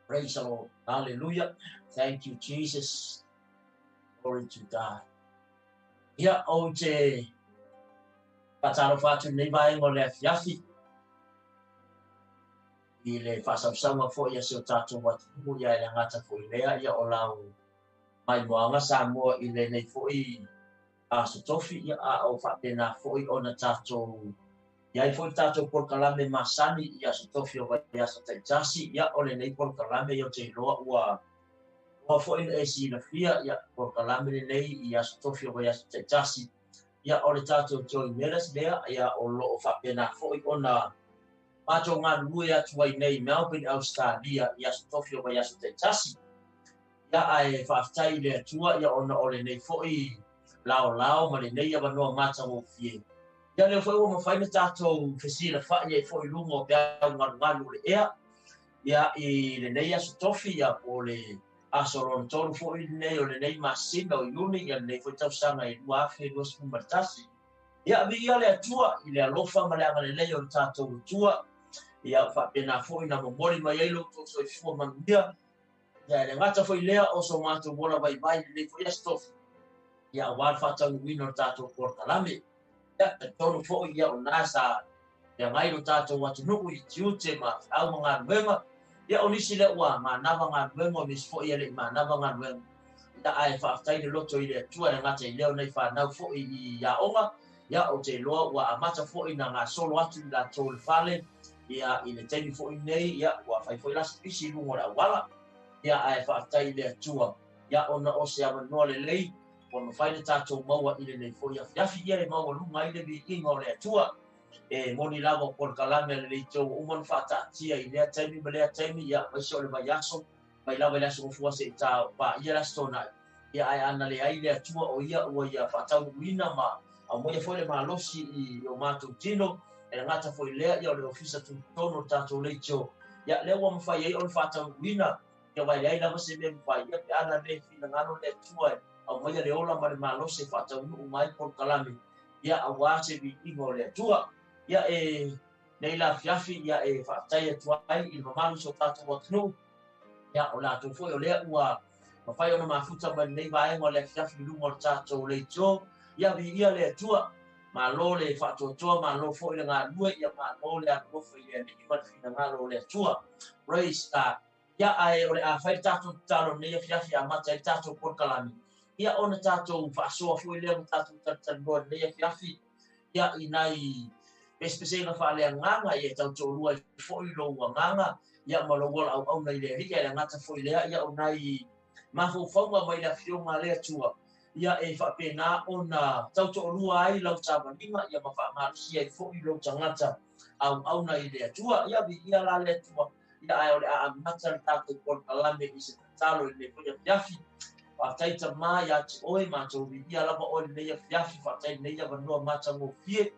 Praise the Lord. Hallelujah. Thank you, Jesus. Glory to God. Ia o te pataro fatu nei vai mo le fiafi. I le whasawsaunga fo ia seo tātou watu mu ia le ngata fo i lea ia o lau mai moanga sa mua i le nei fo i a so tofi ia a o whapena fo i ona tātou ia i fo i tātou porkalame masani ia so tofi o vai ia so te jasi ia o le nei porkalame i o te loa ua Wa fo in esi na fia ia por kalame nei ia stofio vai te tasi ia o le tato joy meras lea ia o lo fa pena fo I ona mato nga lu ia tuai nei Melbourne Australia ia stofio vai te tasi ia ai fa tai le tua ia ona o le nei fo I lao ma le nei ia no mata mo fie ia le fo o mo fa na tato fesila fa ia fo I lungo pe nga lu le ia I le nei ia stofio ia o le asoron tolu fo I nei o le nei masina o iuni ia nei fo tausanga I lua afe lua sipu martasi. Ia vi ia le atua I le alofa ma le anga le lei o le tātou tua ia whapena fo I na momori mai eilo tōso I fua manuia ia le ngata fo I lea o so mātou wala vai vai le nei fo ia stofi ia wal whatau wino le tātou portalame ia te tonu fo ia o nasa ia ngai lo tātou watu nuku I tiute ma au mga nuenga ia o nisi le ua manava ngā nuenga o nisi fo ia le manava ngā nuenga ia ai whaftai le loto I le tua le ngata I leo nei whanau fo I aonga ia o te loa ua amata fo I na ngā solo atu I la tōle whale ia I le teni fo I nei ia ua whai fo I lasi pisi lungo le awala ia ai whaftai le tua ia ona o se amanua le lei o na whaine tātou maua I le nei fo ia whiafi ia le maua lunga I le vi inga o le tua moni lava por kalame le tau umon fata tia I lea taimi ma lea taimi ia mai so le mai aso mai lava le aso fua se ta pa ia la stona ia ai ana le ai le atua o ia ua ia fatau wina ma a moia foi le malosi I o mātou tino e ngata foi lea ia o le ofisa tu tono tātou le tio ia le ua mawhai ai o le fatau wina ia vai le ai lava se me mawhai ia pe ana le fina ngano le atua a moia le ola ma le malosi fatau nu mai por kalame ia a wase vi ingo le atua ia nei la fiafi ia whaatai atu ai I mamalu so tātou atunu ia o lātou foi o lea ua mawhai ona mafuta mai nei vaenga o le fiafi lungo o tātou le tio ia vi ia le atua ma lo le whaatotoa ma lo foi le ngā lua ia ma lo le akofa I le ni ma fina ngā lo le atua praise God ia ai o le a whai tātou talo nei a fiafi a mata I tātou porkalami ia ona tātou whaasoa foi lea ma tātou tātou nei a fiafi ia I nai Especially na whaalea nganga I tau tōrua I fōi lo nganga ia ma lo wala au nei le rika ia ngata fōi lea ia o nai mawhauwhaunga mai la whionga lea tua ia whapena o na tau tōrua ai lau tāmaninga ia ma whaamarusia I fōi lo tangata au nei lea tua ia vi ia la lea tua ia ai o le a amata tātou por kalame I se talo I le puia piafi whataita mā ia te oe mātou vi ia lava oe nei a fiafi whatai nei a vanua mata ngō fie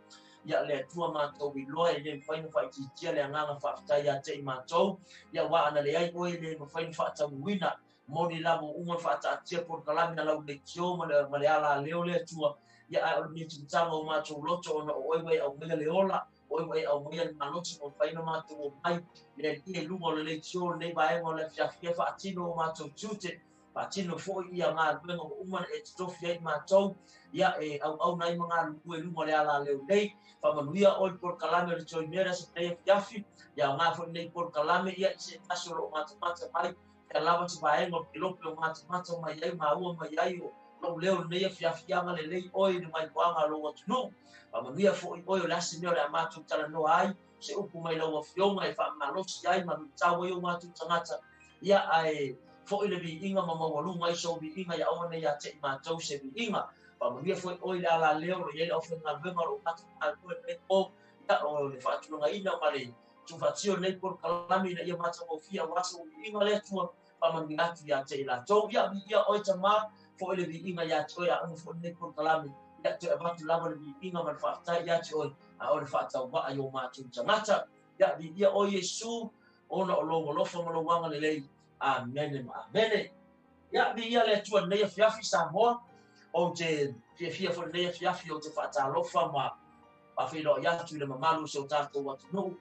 ia le tua mātou I loa I le mwhainu whaititia le anganga whaafitai a te I mātou ia wa ana le ai oe le mwhainu whaatau wina moni lavo unga whaatatia por kalami na lau le kio ma le ala leo le tua ia ai o le mitutanga o mātou loto ona o oe au mea le ola oe au mea le maloto o whainu mātou o mai le ie lungo le kio nei vaenga o le whiawhia whaatino o mātou tute Patino fo ia ngā ruenga o umana e tofi ai mātou ia au nai mga lue lungo le ala leo nei whamanuia o I por kalame le toi mera se nei fiafi ia ngā fo nei por kalame ia I se taso lo mata mai ia lava te vaenga o kilope o mata mai ai maua mai ai o lo leo nei fiafi anga le lei oi ni mai kuanga lo watunu whamanuia fo I oi o lasi mea le a mātou tala no ai se upu mai lau a fionga e whamalosi ai manu tawa I o mātou tangata ia ai foi le vi inga mama walunga I so vi inga ya ona ya te mātou se vi inga pa mo foi oi la la leo le ele ofen na venga ro mat al ko le o ya o le fatu nga ina male tu fatio nei por kalami na ia mata mo fia waso vi inga le tu pa mo ngati ya te la to ya vi ya oi tama foi le vi inga ya to ya on fo nei por kalami ya te abatu lava le vi inga man fata ya te oi a o le fata wa ayo mātou tangata ya vi ya o Yesu ona o lo fo mo lo wanga le lei Amen. Amen. Ya vi ia le tua nei fiafi sa mo o te fia fo nei fiafi o te whaatalofa ma pa whilo ia tu le mamalu so tātou watu no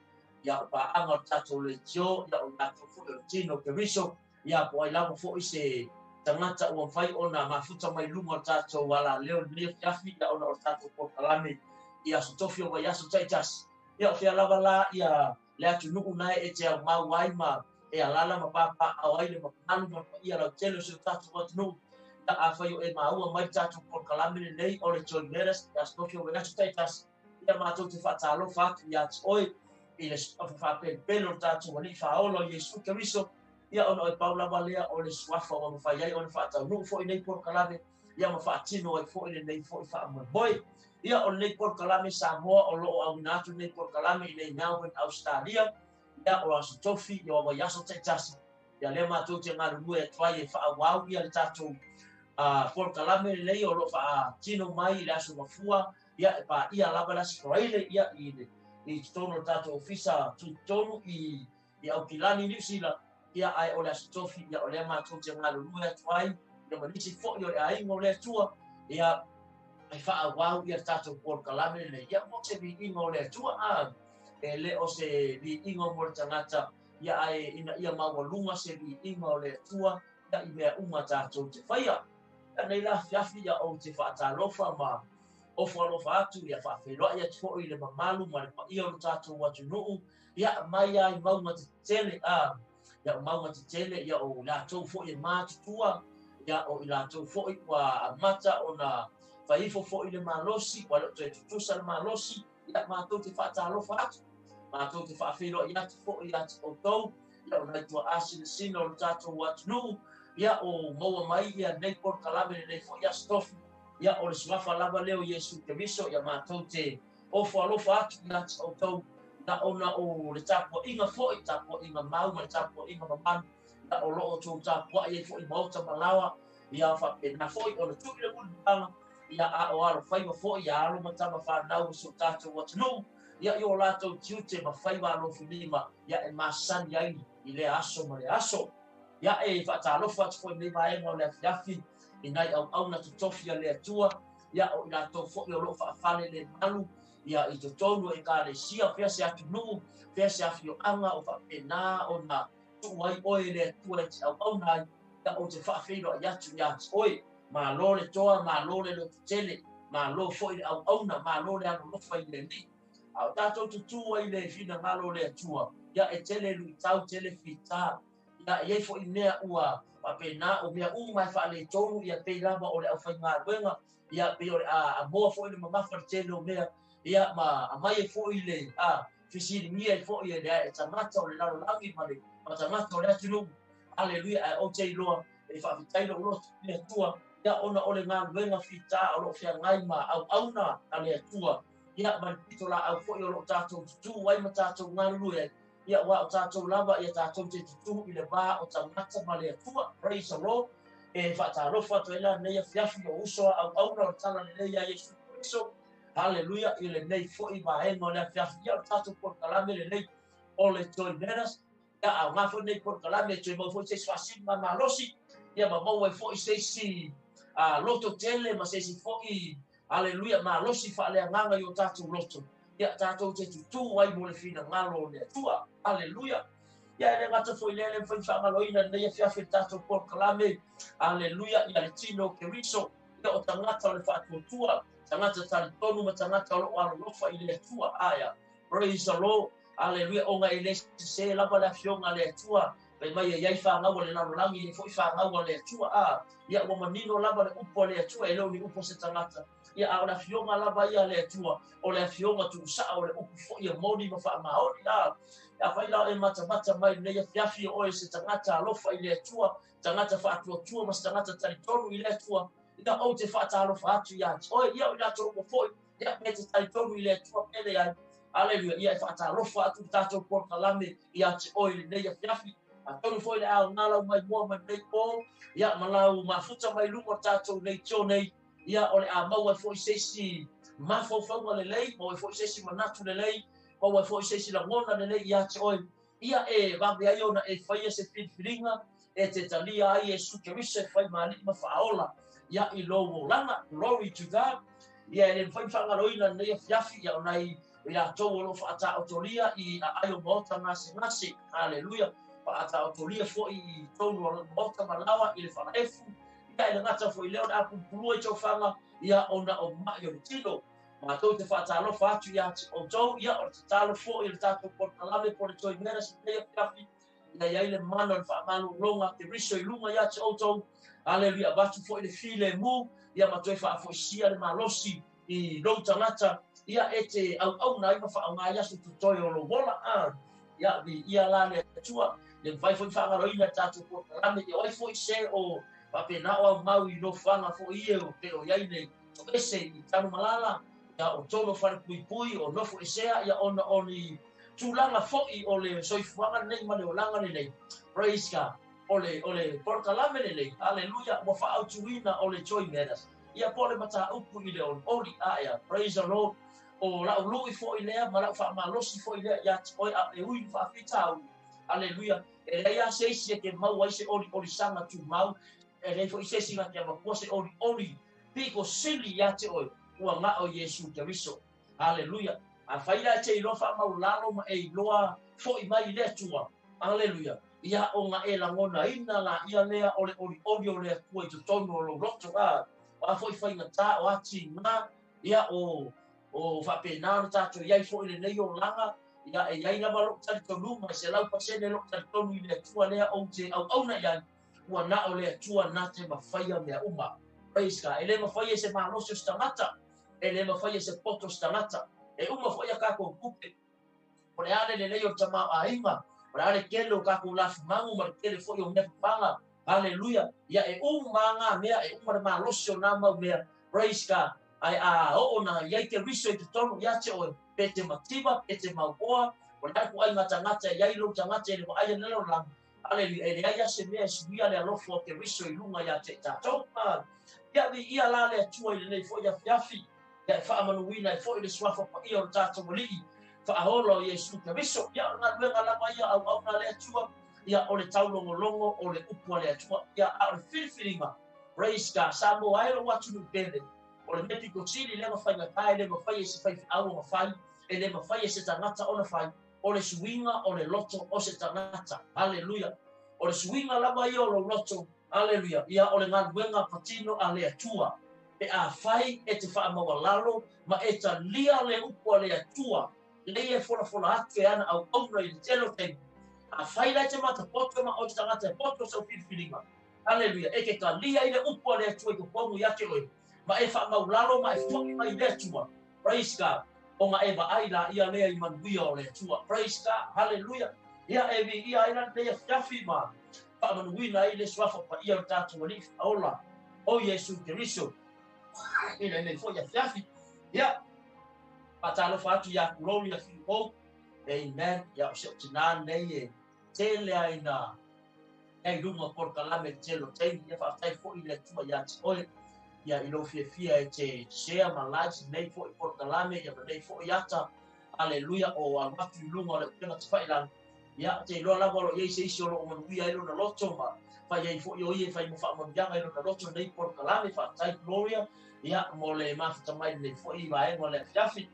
ia pa anga tato le tio ia o tato fu o tino ke riso ia po ai lava fo se tangata o fai ona mafuta mai lunga tato wala leo le fiafi ia ona o tato po kalame ia so tofio wa ia so taitas ia o fia lava la ia le atu nuku nai e te au mau wai ma e alala ma papa au ai le mapalu ma ia la telo se tato watu nuku ia a fai o e maua mai tato po kalame le nei o le John Meres ia so tofio wa ia so taitas ia mātou te whaatalo whātu ia te oi i le whapel pelo tātou wani whaolo Jesu Keriso ia ono e paulawa lea o le swafa o ma whaiai o le whaatau nuu fo i nei por kalame ia ma whaatino ai fo i le nei fo i whaamoe boi ia o nei por kalame Samoa o loo au natu nei por kalame i nei Melbourne, Australia ia o aso tofi ia o wa yaso taitasi ia le mātou te ngaru nue e tuai e whaawau ia le tātou por kalame le nei o lo whaatino mai le aso mafua ia e pa ia lava la Australia ia i tono tato ofisa tu tono i au kilani New Zealand ia ai o la stofi ia o le mātou te ngā lulu e tuai ia manisi fo i o le aingo le tua ia ai wha wau ia tato por kalame le ia mo se vi ingo le tua e le o se vi ingo mo le tangata ia ai ina ia maua lunga se vi ingo le tua ia i mea uma tato te whaia ia nei la fiafi ia o te whaatalofa ma o whalofa atu ia whawheroa ia tfo i le mamalu ma le paia o tātou watu nuu ia mai ai maunga te tele ia o maunga te tele ia o lātou fo i mātutua ia o i lātou fo i wa mata o na whaifo fo i le malosi wa le te tutusa le malosi ia mātou te whaatalofa atu mātou te whawheroa ia te fo i atu o tau ia o nai tua asina sina o tātou watu nuu ia o maua mai ia nei por kalame nei fo ia stofi ia o le swafa lava leo Jesu Keriso ia mātou te ofo alofa atu ia te au tau na ona o le tapo inga fo'i tapo inga mau ma le tapo inga mamanu na o loo tō tapo ai fo'i mauta malawa ia whapena fo'i o le tuki le mulipanga ia a o alo whaiwa fo'i a alo matama whanau so tātou watanu ia i o lātou tiute ma whaiwa alo whilima ia e masani ai i le aso ma le aso ia e whaatalofa atu fo'i lima e mo le afiafi i nai au na tutofi a le atua ia o i lātou fo'i o loo whaafale le malu ia i te tonu e ka le sia pia se atu nuu pia se afi o anga o whapena o na tuai oe le atua e te au nai ia o te whaafeino i atu i atu oe ma lo le toa, ma lo le lo tele ma lo fo'i le au na ma lo le anu lofa i le ni au tātou tutua i le fina ngalo le atua ia e tele lui tau tele fita ia e fo'i mea ua pena o mea mai fa le tonu ia pe lava o le au whainga ruenga ia pe o le a moa fo i le mamafa tele o mea ia ma mai fo i le fisiri mia fo i le e tamata o le lalo langi ma le ma tamata o le atunu aleluia o te loa e fa vitai lo lo le tua ia ona o le ngā ruenga fita o lo fia ngai ma au na ale tua ia ma pito la au fo i o lo tātou tu wai ma tātou ngā lue ia wa o tātou lava ia tātou te tutu i le wā o tamata ma le tua praise the Lord e whaatarofa to ela nei a fiafi o usoa au na o tala nei a Jesu Kristo hallelujah i le nei fo i maenga o le fiafi ia o tātou por kalame le nei o le toi meras ia au ngā fo nei por kalame toi mau fo i se swasi ma malosi ia ma mau e fo i se si loto tele ma se si fo i hallelujah malosi fa le nganga i o tātou loto ia tātou te tutu wai mo le fina ngalo le tua hallelujah ia le ngata foi le foi whangaloina nei a fiafi tātou por kalame hallelujah ia le tino Keriso ia o tangata o le whaatuatua tangata tali tonu ma tangata o lo alo lofa i le tua aya praise the Lord hallelujah o nga i le se lava le fionga le tua pe mai e iai whangau le nalolangi le foi whangau le tua ia o manino lava le upo le tua e leo ni upo se tangata ia a o le fionga lava ia le tua o le fionga tu sa o le upo fo ia moni ma wha maori ia whai lao e mata mai nei a fiafi o e se tangata alofa i le tua tangata whaatua ma se tangata taritonu i le tua ia o te whaata alofa atu ia oe ia o ia toro foi ia me te taritonu i le tua pele ai aleluia ia e whaata alofa atu tātou por kalame ia te oe nei a fiafi a tonu foi le au ngalau mai mua mai nei po ia malau mafuta mai lunga tātou nei tio nei ia o le a maua foi sesi mafaufaunga le lei maua foi sesi manatu le lei maua foi sesi lagona le lei ia te oe ia e vave ai ona e whaia se whiriwhiringa e te talia ai e Keriso e whai mani ma whaola ia i lowo langa glory to God ia e le whai whangaroina nei a fiafi ia o nei ia tau lo whaata otolia i a ayo mota ngase. Hallelujah. Whaata otolia fo i tau lo mota malawa i le whanaefu. Ia le ngata fo i leo na pulua i tau whanga ia ona o mai o le tino. Ma tau te whaata lo whaatu ia o tau ia o te talo fo i le tato por kalame por le toi mera si pia piafi. Ia ia le mana o le whaamanu longa te riso i lunga ia te o tau. Hallelujah. Batu fo i le file mu. Ia ma toi wha fo i sia le malosi i lo tangata. Ia ete au na ima wha ngā yasu tu toi o lo wola a. Ia vi ia la le tua. Le vai fo i wha ngaro ina tato por kalame. Ia oi fo i se o pape na o mau i no whanga fo i e o te o iai nei. So ese i tanu malala. Ia o tono whare pui o nofo i sea. Ia ona o ni tūlanga fo i o le soifuanga nei ma le o langa nei. Praise God. Ole por kalame nei. Hallelujah. Mo wha au tuina o le joy matters. Ia pole mata upu i le on oli aia. Praise the Lord. O la ulu i fo i lea, ma la wha malosi fo i lea, ia oi a e ui wha fitau. Hallelujah. E rea seisi e ke mau ai se oli sanga tu mau. E rei fo i seisi nga te ama se oli. Piko sili ia te oi. Ua ngā o Yesu te riso. Hallelujah. A whaira te i lofa mau lalo ma e loa fo i mai lea tua. Hallelujah. Ia o ngā e la ngona ina la ia lea ole oli o lea kua i te tono o lo roto a. A fo i whainga tā o ati ngā. Ia o whapena no tātou iai fo i le nei o langa. Ia e iai nama lok tali tonu mai se lau pasene lok tali tonu i lea tua lea o te au na iai. Ua na o lea tua na te mawhaia mea uma. Praise God. E le mawhaia se manosio stangata. E le mawhaia se poto stangata. E uma whaia kako kupe. O le ale le leo tamau a inga. O le ale kelo kako lafi mangu ma kele fo i o nefu panga. Hallelujah. Ia e manga mea e le malosio na mau mea. Praise God. Ai a o na iai te riso i te tonu ia te o pete mativa, pete mauoa. O le aku ai ngata iai lo tangata e le wa aia nelo lang. Hallelujah. E le aia se mea suia le alofo o te riso i lunga ia te tātou. Ia vi ia la le atua i le nei fo ia fiafi. Ia e whaamanuina e fo i le suafa pa ia o tātou malii. Whaaholo i Yesu te riso. Ia ngā luenga lama ia au na le atua. Ia o le taulongo o le upua le atua. Ia a o le whiriwhiringa. Praise God. Samo aero watu nu pene. O le meti ko sili le mawhai ngatai, le mawhai e se whai au mawhai, e le mawhai e se tangata o na whai, o le suinga o le loto o se tangata. Hallelujah. O le suinga lama ia o le loto. Hallelujah. Ia o le ngā luenga patino a le atua. E a whai e te wha mawa lalo, ma e ta lia le upua le atua. Le e fola atu e ana au aura i le telo tengu. A whai lai te mata poto ma o te tangata e poto sa whiriwhiringa. Hallelujah. E ke ka lia i le upua le atua i ko pongu ia te oi. Ma e wha maulalo ma e whoki mai lea tua. Praise God. O ngā ewa aila ia lea i manuia o lea tua. Praise God. Hallelujah. Ia ewi ia aila lea whiawhi ma. Wha manuina i le swafa pa ia o tātou wani aola. O Yesu Keriso. Ina nei fo ia whiawhi. Ia. Patalo whatu ia kurori a whiu hou. Amen. Ia o se o tina nei e te lea ina. Ei runga por kalame te lo teini. Ia whaatai fo i lea tua ia te oe. Ia i lo fia e te share ma lives nei fo i portalame ia nei fo i ata. Hallelujah. O a watu i lunga o le pena te whailan. Ia te loa lama lo iei se isi o lo o manuia i lo na loto ma. Whai ei fo i o ie whai mo wha manuianga i lo na loto nei portalame wha tai gloria. Ia mo le mafita mai nei fo i wae mo le fiafi.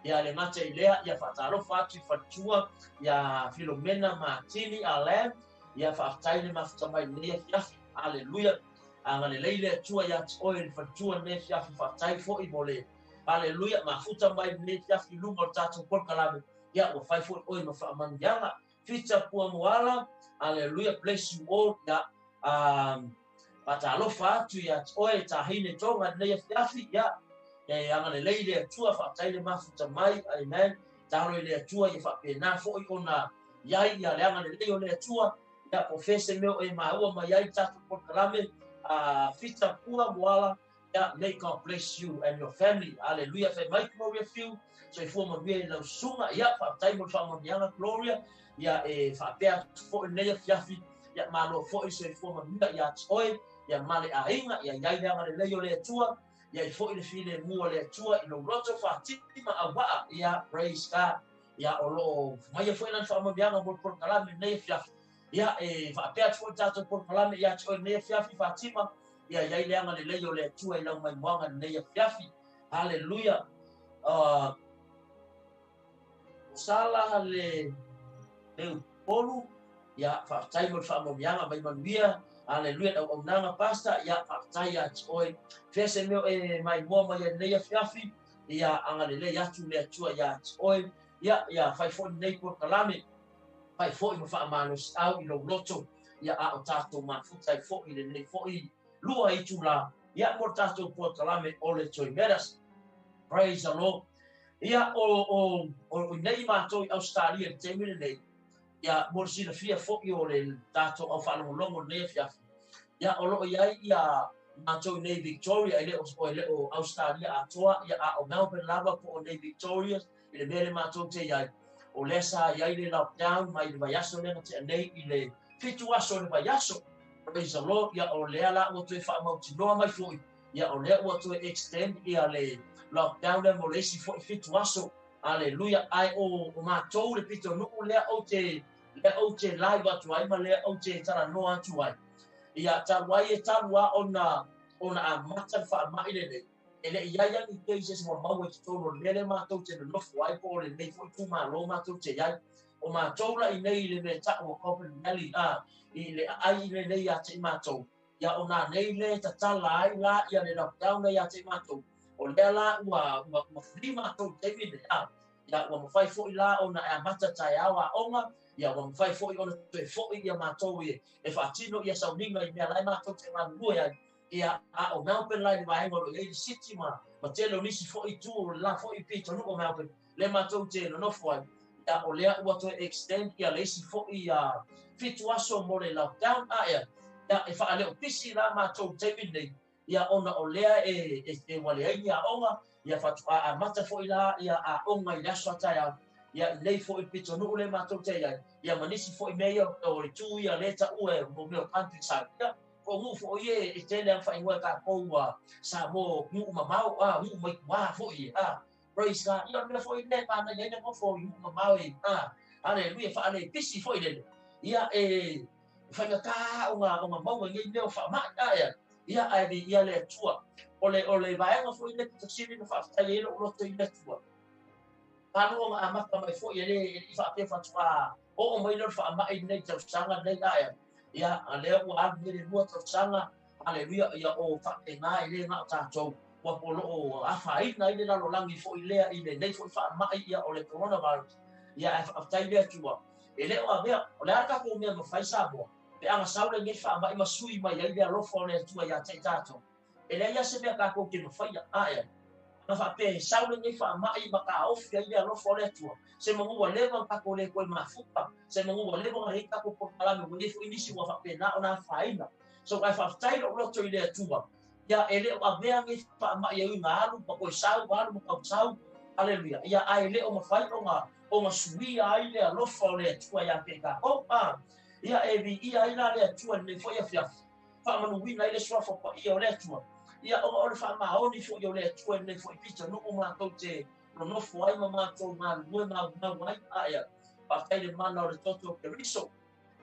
Ia le mate i lea ia whaataro whatu i whatua. Ia Filomena Martini Alam. Ia whaatai le mafita mai nei fiafi. Hallelujah. Anga le leile atua ia te oe le whatua ne fiafi whatai fo i mole. Hallelujah. Ma futa mai ne fiafi lunga o tātou porkalame. Ia o whai fo i oe ma whaamangianga. Fita pua moala. Hallelujah. Bless you all. Ia pata alofa atu ia te oe ta hine tonga ne fiafi. Ia e anga le leile atua whatai le mafuta mai. Amen. Taro i le atua i whapena fo i ona iai ia le anga le leio le atua. Ia profese meo e maua ma iai tātou porkalame. Fita pua moala. Yeah, may God bless you and your family. Hallelujah. Say, my gloria fiu. So if you want to be sunga, yeah, for time of family, gloria. Yeah, for bear for in the fiafi. Yeah, malo for is if you want to be yeah, toy. Yeah, male ainga. Yeah, yaya male leo le tua. Yeah, for in the field more le tua. In the roto for tima awa. Yeah, praise God. Yeah, olo. My for in family, more for kalam in the fiafi. Yeah, for bear for that for kalam. Yeah, toy ne fiafi Fatima. Ia iai leanga le leo le tua i lau mai moanga nei a fiafi. Hallelujah. sala le polu ya whaatai mo whaamomianga mai manuia Haleluya au nanga pasta ya whaatai a oi fese meo mai mua mai nei a fiafi ya angalele ya tu le atua ya oi ya fai fo nei por kalame fai fo mo whaamanos au I lo loto ya a o tato mafuta fo I le nei fo I lua I tu la ya mo tato por kalame ole toi meras. Praise the Lord. Ia o nei mātou Australia te mire nei. Ia morsina fia foki o le tātou au whalongolongo nei fiafi. Ia o loo iai ia mātou nei Victoria ile o Australia atoa ia a o Melbourne lava po o nei Victoria ile mele mātou te iai. O lesa iai le lockdown mai le vaiaso lenga te nei I le fitu aso le vaiaso. Praise the Lord. Ia o lea la o tue whaamautinoa mai fui. Ia o lea o tue extend ia le lockdown le mo lesi fo fitu aso. Hallelujah. Ai o mātou le pito nuku lea o te live atu ai ma lea o te tara noa atu ai. Ia taruai e tarua ona a mata wha mai le nei. Ele iai ani keises mo mau e titono lele mātou te nofu ai po le nei fo tu malo mātou te iai. O mātou la I nei le me ta o Copen Valley I le ai le nei a te mātou. Ia ona nei le tatala ai la ia le lockdown nei a te mātou. O lea la ua fri mātou te vine ia ua mawhai fo I la ona e mata tai awa onga ia ua mawhai fo I ona tue fo I ia mātou e whaatino ia sauninga I mea lai mātou te manua ia a o Melbourne lai ni vaenga o Lady City ma telo nisi fo I tu o la fo I pito nuko Melbourne le mātou te no nofo ai ia o lea ua toe extend ia leisi fo I fitu aso mo le lockdown ia e whaaleo pisi la mātou te vine ia ona o lea e wale ai ia onga ia fatu a mata fo I la ia a onga I aso atai au ia nei fo I pito nuku le mātou te ia manisi fo I mea o le tu ia leta ue mo meo countryside ia ko ngu fo I e tele ang whaingoa ka koua sa mo ngu mamau ngu mai kua fo I praise God ia mea fo I ne pana ia mo fo I ngu mamau hallelujah whaale pisi fo I le ia whainga ka o ngā maunga ngai meo whaamai ia ai ia le tua ole vaenga fo I le tasiri no whaatai ele o roto I le tua pano o ngā maka mai fo I le I whaapea whatua o mai no whaamai nei tau sanga nei ia a lea ua agi le lua tau sanga haleluia ia o whape ngā I le ngā tātou ua polo o awhaina I le lalo langi fo I lea I le nei fo I whaamai ia o le coronavirus ia e whaatai lea tua e leo a mea o le araka ko mea mawhai sa moa pe anga saule ngai whaamai masui mai ai lea lofo o le tua ia te tātou e lea ia se mea kako ke mawhai ia na whape saule ngai whaamai maka ofi ai lea lofo o le tua se mangua lewa kako le koe mafupa se mangua lewa ngari kako po kalame mo lefu inisi wa whape na o na whaina so kai whaftai lo roto I lea tua ia e leo a mea ngai whaamai ai ngā alu pa koe sau alu makau sau haleluia ia ai leo mawhai o ngā suia ai lea lofo o lea tua ia pe ka ia e vi ia ai la lea tua nei fo ia fiafi whaamanuina I le swafo pa ia o lea tua ia o le whaamaoni fo I o lea tua nei fo I pita nuku mātou te nonofo ai ma mātou ngā lua ngā wai ia whaatai le mana o le toto ke riso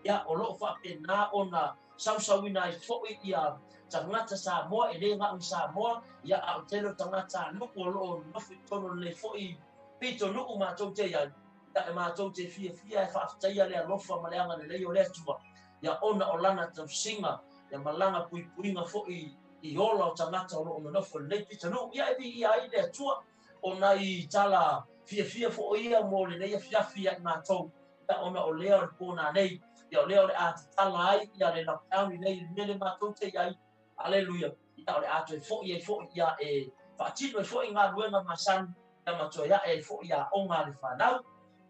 ia o loo whapena o na sausauina I fo I ia tangata sa moa e le ngā sa moa ia au telo tangata nuku o loo nofu tono nei fo I pito nuku mātou te ia e mātou te fia e whaatai le alofa ma leanga le leo lea tua ia ona o lana tau singa ia malanga puinga fo I ola o tangata o loo nofu nei pito nuku ia e vi ia I lea tua o nai tala fia fo ia mo le nei fiafi ai mātou ia ona o lea o le pōna nei ia o lea o le a tala ai ia le lockdown nei mele mātou te ai haleluia ia o le ato e fo ia e whaatino e fo I ngā ruenga masan ia mātou ia e fo ia o ngā le whanau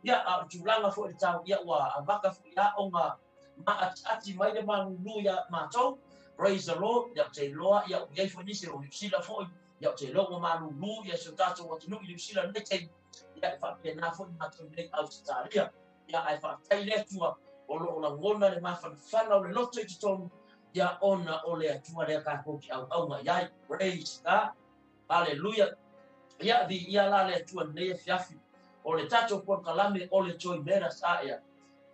ia a tūlanga fo I tau ia ua a maka fo ia o ngā ati mai le manunu ia mātou praise the Lord ia te loa ia o iei fo nisi o Nipsila fo ia te loa manunu ia se tātou o tunu I Nipsila nei te ia e whapena fo I mātou nei Australia ia e whaatai lea tua o lo la ngona le mawhanawhana o le loto I te tonu ia ona o lea tua lea kako ki au ngai iai praise God hallelujah ia vi ia la lea tua nei e fiafi o le tato por kalame o le toi mera sa ia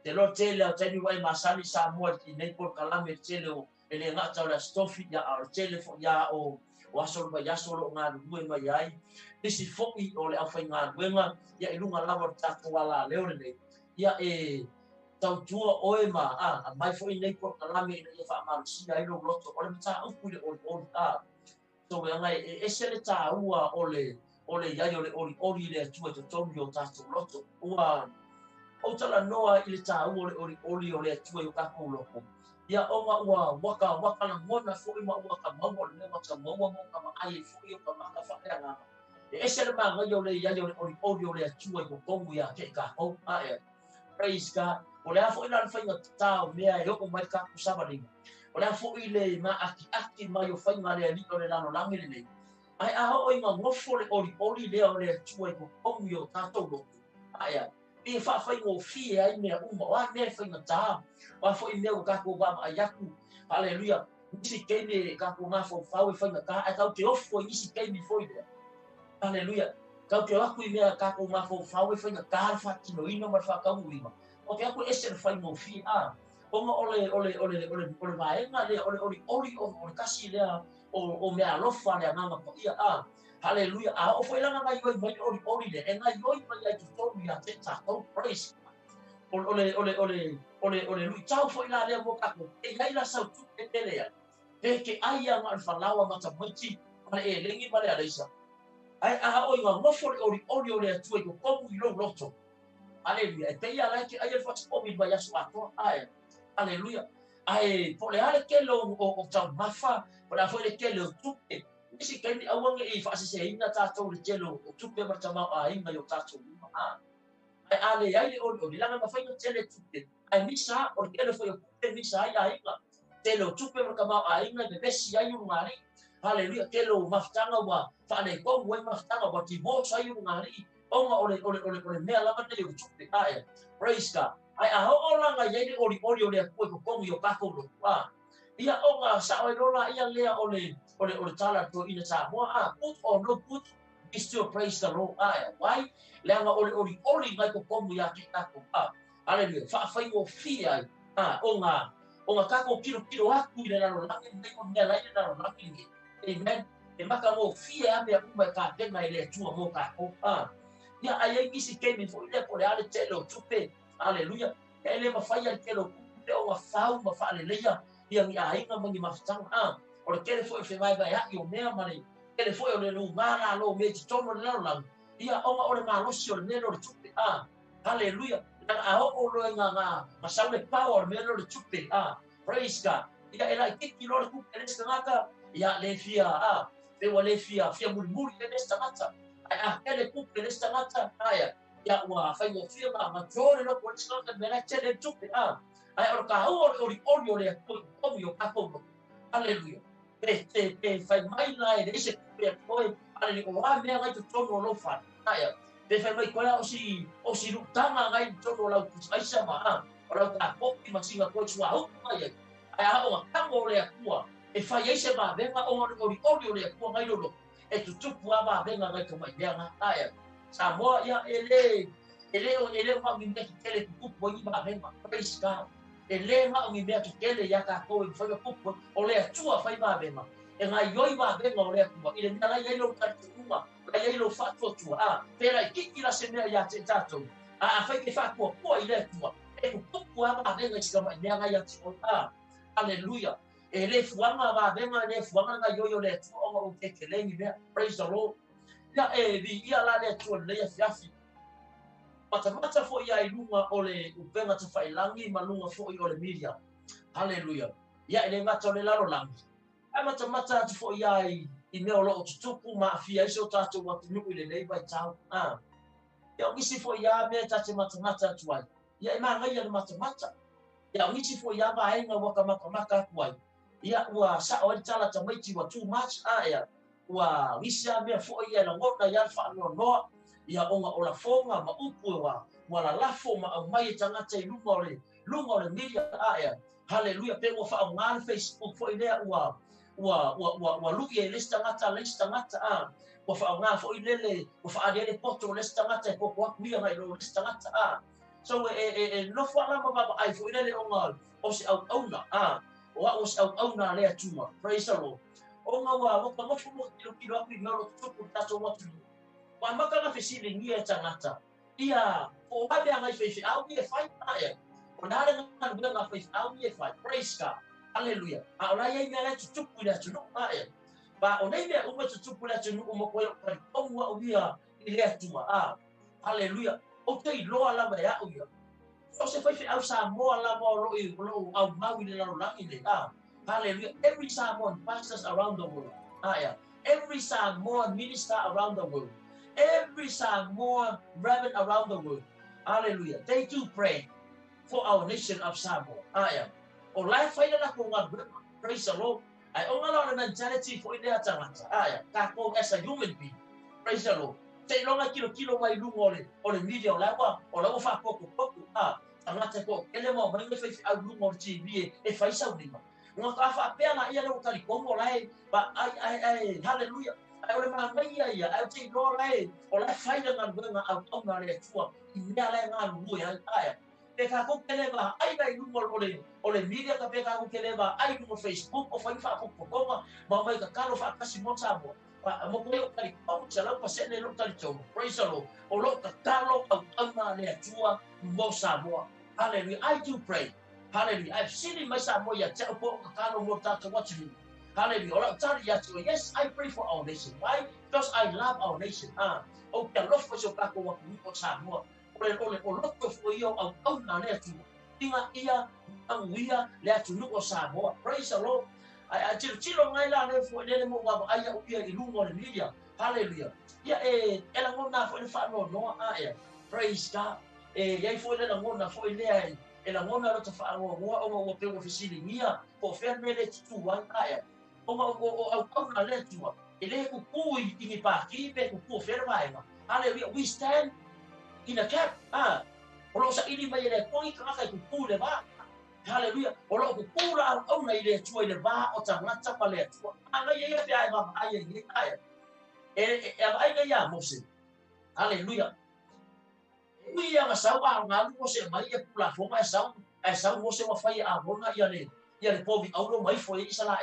te lo tele o teni wai masani sa moa ki nei por kalame tele o ele ngata o le stofi ia o tele fo ia o wasol ba yasol nga duwe mai ai isi foki o le afai nga wenga ia ilunga lava tatu wala leo le ia tau tua oe ma mai fo i nei po kalame ina ia fa ma si ai lo loto o le mata o ku le o so we ngai sele ta ua o le ia o le le tua to tomi o tatu loto ua o tala noa i le ta ua o le tua o ka ko loko ia onga ua waka na mona fo i ma ua ka mau o le mata mau mo ka ma ai fo i o ka ma ka fa nga sele ma ngai o le ia o le tua ko kongu ia ke ka o praise God. Ole a foi na fainga tau mea e oko mai ka kusaba linga. Ole a foi le ma aki mai o fainga le ali o le lano langi le. Ai a ho inga ngofo le ori le o le tua ko kongi o tatou lo. Ai a e fa fainga o fie ai mea wa me fainga ta. Wa foi me o ka ko ba ma yaku. Hallelujah. Nisi kene ka ko ma fo fa fainga ka ai tau te ofo nisi kene foi le. Hallelujah. Kau te aku i mea ka ko ma fo fa fainga ka fa kino ino ma fa ka muima. O ke aku ese le fai mo fi onga ole vaenga le ole kasi le o me alofa le ngama ko ia hallelujah o foi langa mai mai le enga yoi mai ai tu tomi a te ta praise ole lui tau foi la le mo ka ko e ngai la sau tu te le ke ai anga fa lawa mata mati ale e lengi male alisa ai o inga mo foi ole tu ko ko i lo loto. Aleluia. E te ia lai ke aia whati omi mai asu ato. Aleluia. Ai, po le ale ke lo o tau mafa, po le afo le ke lo tupe. Nisi keni awange i whaasise inga tātou le ke lo o tupe marta mau a inga yo tātou lima. Ai, ale ai le o langa ma whainga te le tupe. Ai, misa, o le ke lo whai o kupe misa ai a inga. Te lo tupe marta mau a inga, me besi ai o ngari. Aleluia. Ke lo maftanga wa, whaane kongu e maftanga wa ti mo sa i o ngari. Onga ole mea lama nei o tupe ai praise God ai a ho langa ye ori ole ko kongi o kako lo ia onga sa o lola ia lea ole tala to ina sa mo put or no put is still praise the Lord ai why langa ole ngai ko kongi ya ki kako hallelujah fa ngo fi ai onga kako kilo aku ile na langi nei ko mea lai na langi amen e maka mo fi ai me uma ka tenga ile tua mo kako ia ai kisi kemi fo ile ko le ale telo tupe haleluya ele mafai al telo kupe o mafau mafale leia ia mi ai nga mangi mafutanga o le tele fo fe mai vai o mea mane ele fo o le lu mara lo me tomo le la ia o le malosi o le nelo le tupe haleluya na o lo nga masau le power me lo le tupe praise God ia ela kiki lo le kupe le stangata ia le fia pe wale fia muri le stangata ai ele kupe le stangata ya wa fai mo fia ma jore no ko tsaka me la tele tupe ai or ka o le ko mi o ka ko haleluya pe fai mai la e ese pe ko ale o wa me ga tu tono lo fa pe fai mai ko la o si lu tanga ga tono la ku ai sama o la ka ko ki ma singa ko tsua o mai ai o ka mo le ku e fai ese ba venga o le ku ngai lo e tu tupu ava venga ngai ko mai venga Samoa ia ele ma mi me kele kupu ni ma venga praise God ele ma mi me kele ya ka ko foi kupu ole tua fai ma venga e ngai yoi ma venga ole ku ile ndala ia lo ka tuma ia lo fa tu pera ki la se me ya te tato fai ke fa ko ile tu e kupu ava venga si ma venga ya ti hallelujah ele fuanga va venga le fuanga ngai yo le tu o ke kele ni praise the Lord ya ia la le tu le ya fiafi mata fo ia i lunga ole upenga te fai langi malunga fo i ole media hallelujah ia ele mata le laro langi ai mata tu fo ia i me lo tupu ma fia iso tatu wa tu ile nei bai tau ia ngisi fo ia me tate mata tu ai ia ma ngai ia mata ia ngisi fo ia ba ai nga waka maka kuai ia ua sa o tala ta mai ti wa too much ia wa wisia me fo ia la ngota ia fa no ia onga ola fonga ma upu wa la lafo ma mai tanga te lunga ole media ia hallelujah pe wa fa ngal Facebook fo ile wa lu ye lista ngata wa fa ngal fo ile wa fa ale poto lista ngata ko wa mi ngai lo lista ngata so no fo la ma ai fo ile onga o se au na wa o se au na le tuma praise the Lord o nga wa ka mo fu kilo aku ngalo tupu tato watu wa maka na fesili ngia tangata ia o habe anga fe au ye fight ya o na le nga fe au ye fight praise God hallelujah a ola ye ngala tupu ya tunu ya ba o nei me uma tupu ya tunu mo ko o wa o ia ile atua hallelujah o te loa la ya o ia o se fe au sa mo la mo lo i lo au mau ni la la ni hallelujah every Samoan pastors around the world yeah every Samoan minister around the world every Samoan reverend around the world hallelujah they do pray for our nation of Samoa yeah o lai faina na ko nga praise the Lord ai o nga la mentality for ile atangata yeah ka ko as a human being praise the Lord te longa kilo mai lungo le media o la fa poco tangata ko ele mo mai me fa au lungo TV e fa isa ulima nga ka fa pe na ia lo tali kongo lai ba ai hallelujah ai ole ma mai ia ai te lo lai o la faida nga au nga le tua i mea lai nga lu ya ai pe ka ko kele ba ai dai lungo ole media ka pe ka ko kele ba ai lungo Facebook o fa fa ko ma mai ka kalo fa kasi mo sa mo mo ko yo tali kongo sa la pa se ne lo tali chomo praise the Lord o lo ka kalo au nga le tua mo sa mo hallelujah I do pray hallelujah I've seen in my Samoa te po ka mo tata what you hallelujah ora tari ya to yes I pray for our nation why because I love our nation o ke lo fo so ka ko wa ko Samoa ole lo ko fo yo au na le tu tinga ia ang wia le atu no Samoa praise the Lord I chilo ngai la le fo le mo wa ai o ia i lungo le media hallelujah ya ela ngona fo le fa no praise God yai fo le ngona fo le e la ngona lo te whaangoa o pe o fisili ngia po whea mele tu wai aia o na le tua e le kuku i ngi pāki pe kuku o whea maenga hallelujah we stand in a gap o lo sa ini mai le kongi kaka i kuku le wā hallelujah o lo kuku la au na i le tua i le wā o tangata pa le tua anga i e whea ma aia i aia e ai ngai a mose hallelujah ui anga sau a ngā lumo se mai e pula fonga e sau mo se whai a honga ia le povi aulo mai fo e isala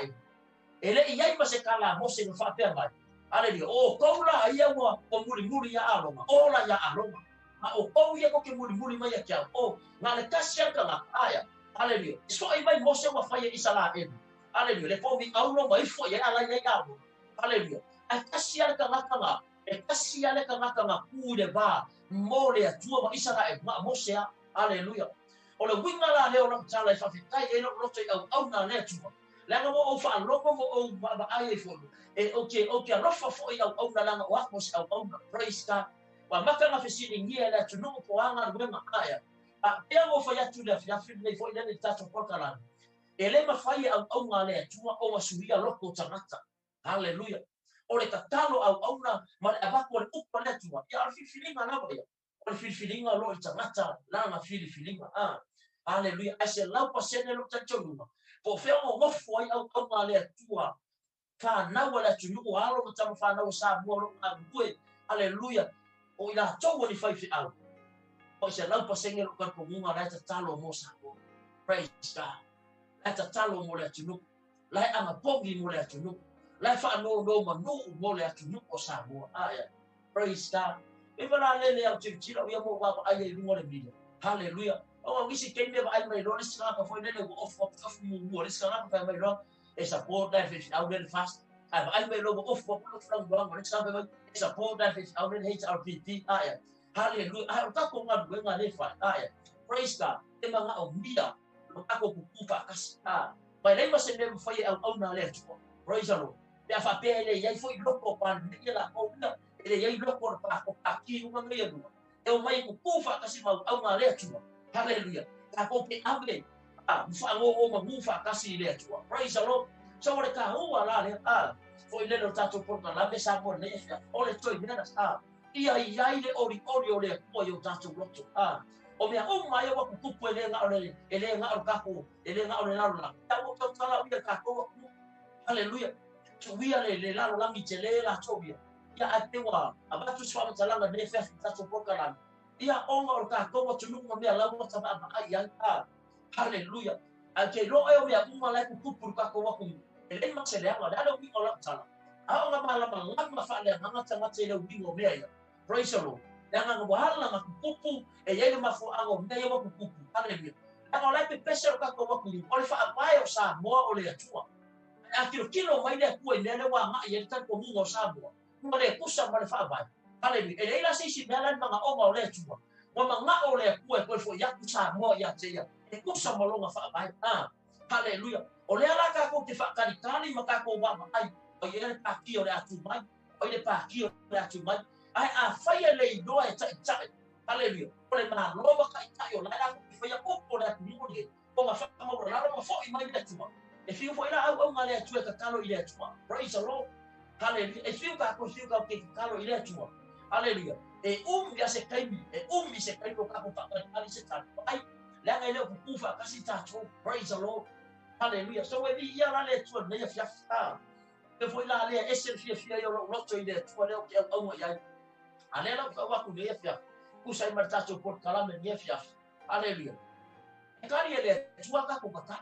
e le iai ma se kala mo se whapea mai hallelujah o koula ia mo o muri ia alonga ola ia alonga ma o kou ia ko ke muri mai a kia o ngā le kasi anga ngā aya hallelujah so ai mai mo se whai e isala hallelujah le povi aulo mai fo e ala ia alo hallelujah ai kasi anga ngā e kasi ale ngā ku le ba mo le atua ma Israel ma Mosea hallelujah o le winga la le o la tala i fafitai e lo te au na le atua le nga mo o fa loko mo o ba ai fo e okay rofa fo i au na langa o akos au na praise God wa maka na fesini ngia le atu no po anga ngena aya e mo fa ya tu le fi le fo ile tato portala e le ma fai au na le atua o masuia loko tangata hallelujah o le tatalo au na ma le abako le upa le tua ya filinga na ba ya o filinga lo i tangata la na filinga hallelujah ai se lau pasene lo tachonuma po fe o foi au na le tua fa na wala tu no alo ma tama fa na sa mo lo na bue hallelujah o ila to ni fai fi au o se lau pasene lo ka ko munga la tatalo mo sa praise God la tatalo mo le tu la ama pogi mo le tu lai fa no mo le atu o Samoa aya praise God e wala le au tira ia mo wa ai lu mo le media hallelujah o ngisi ke me ai mai lo sika ka foi le of mo le sika ka mai lo e support that fish out there fast ai mai lo of from go le sika mai support that fish out there HRPT aya hallelujah ai ta ko nga nga le fa aya praise God e mga o media ako kukufa kas mai le mas ne foi au na le praise the Lord ya fa pele ya foi loko pan ia la ko na ele ya loko pa ko aki uma ngai no e mai ku kufa kasi mau au na le tua hallelujah ka ko pe ave fa o ma fa kasi le tua praise the Lord so le ka o ala le foi le tato por na la mesa por le o le toi mena ia le ori o le ko yo tato loto o me o mai wa ku kupu ele nga o ka ko ele nga o le la ta o ta la ia ka ko hallelujah wia le la la mi tele la tobia ya atewa abatu swa mtalanga ne fe tatu pokala ya onga ka ko tu no me la mo taba ai hallelujah ake lo yo ya uma la ku kupur ka ko wa ku ele ma se le anga da wi ola tala a nga mala ma fa le nga tanga te le wi mo me ya praise the Lord nga nga wala ma kupu e ye ma fu anga me yo kupu hallelujah nga la pe pesa ka ko ku o le fa mai o sa mo o le atua a kilo mai le ku e le wa ma ye ta ko mo sa mo le kusa ma le fa mai hallelujah e la si mela ma o ma o le atua wa ma nga o le ku e ko fo ya ku sa mo ya te ya e kusa mo lo nga fa mai hallelujah o le ala ka ko te fa kali maka ko wa mai o ye le pa ki o le atu mai o le pa ki o le atu mai ai a fai le do e ta hallelujah o le ma lo ba kai ta yo la la ki fai ko le atu mo le o ma fa mo la ma fo i mai le atu e fi fo ila au ma le atu ka kalo ile atu praise the Lord hallelujah e fi ka ko ke kalo ile atu hallelujah e ya se kai mi se kai ko ka ko fa ali se ta ai la ga ile ku fa ka si ta praise the Lord hallelujah so we ia la le tu ne fia e foi la le ese fia yo lo to ile tu le o au ya ale la ka wa ku ne fia ku sai marta to por kala me ne fia hallelujah e kari ele tu ka ko ka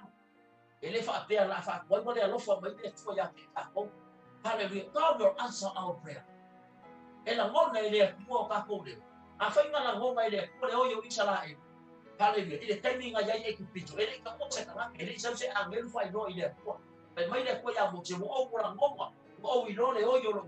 ele fa pe la fa ko mo le lo fa mai le tu ya ka ko hallelujah God will answer our prayer ela ngona ile ku ka ko le a fa ngala ngona ile ko le o yo inshallah hallelujah ile timing ya ye ku picho ele ka ko se kana ele se angel fa no ile ko pe mai le ko ya mo se mo o la ngoma o i no le o yo lo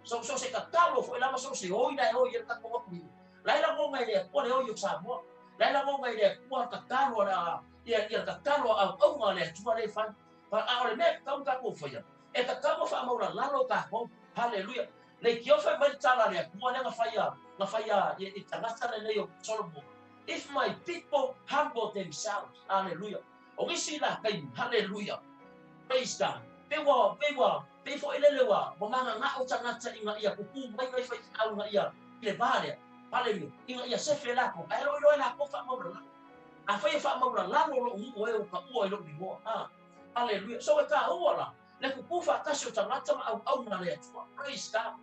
so se ka talo fo la so se o ida o ye ka ko ku la la ngoma ile ko le o yo sa mo la ngoma ile ko ka talo la ia ka talo a o ma le tu le fa pa a le me ka ko fo ya e ka mo fa mo la lo ka ko hallelujah le ki o fa mai tala le mo le fa ya e tangata le yo solo mo. If my people humble themselves, hallelujah. O isi la kai, hallelujah. Praise God. Pe fo ele wa, mo manga nga o tanga tsa inga ia kuku mai fa au nga ia le bale. Hallelujah. Inga ia se fe la ko, ai lo la ko fa mo la. A fa mo la lo o e o ka o e lo bi mo. Hallelujah. So ka o la. Le kuku fa ka so tanga tsa au na le tua. Praise God.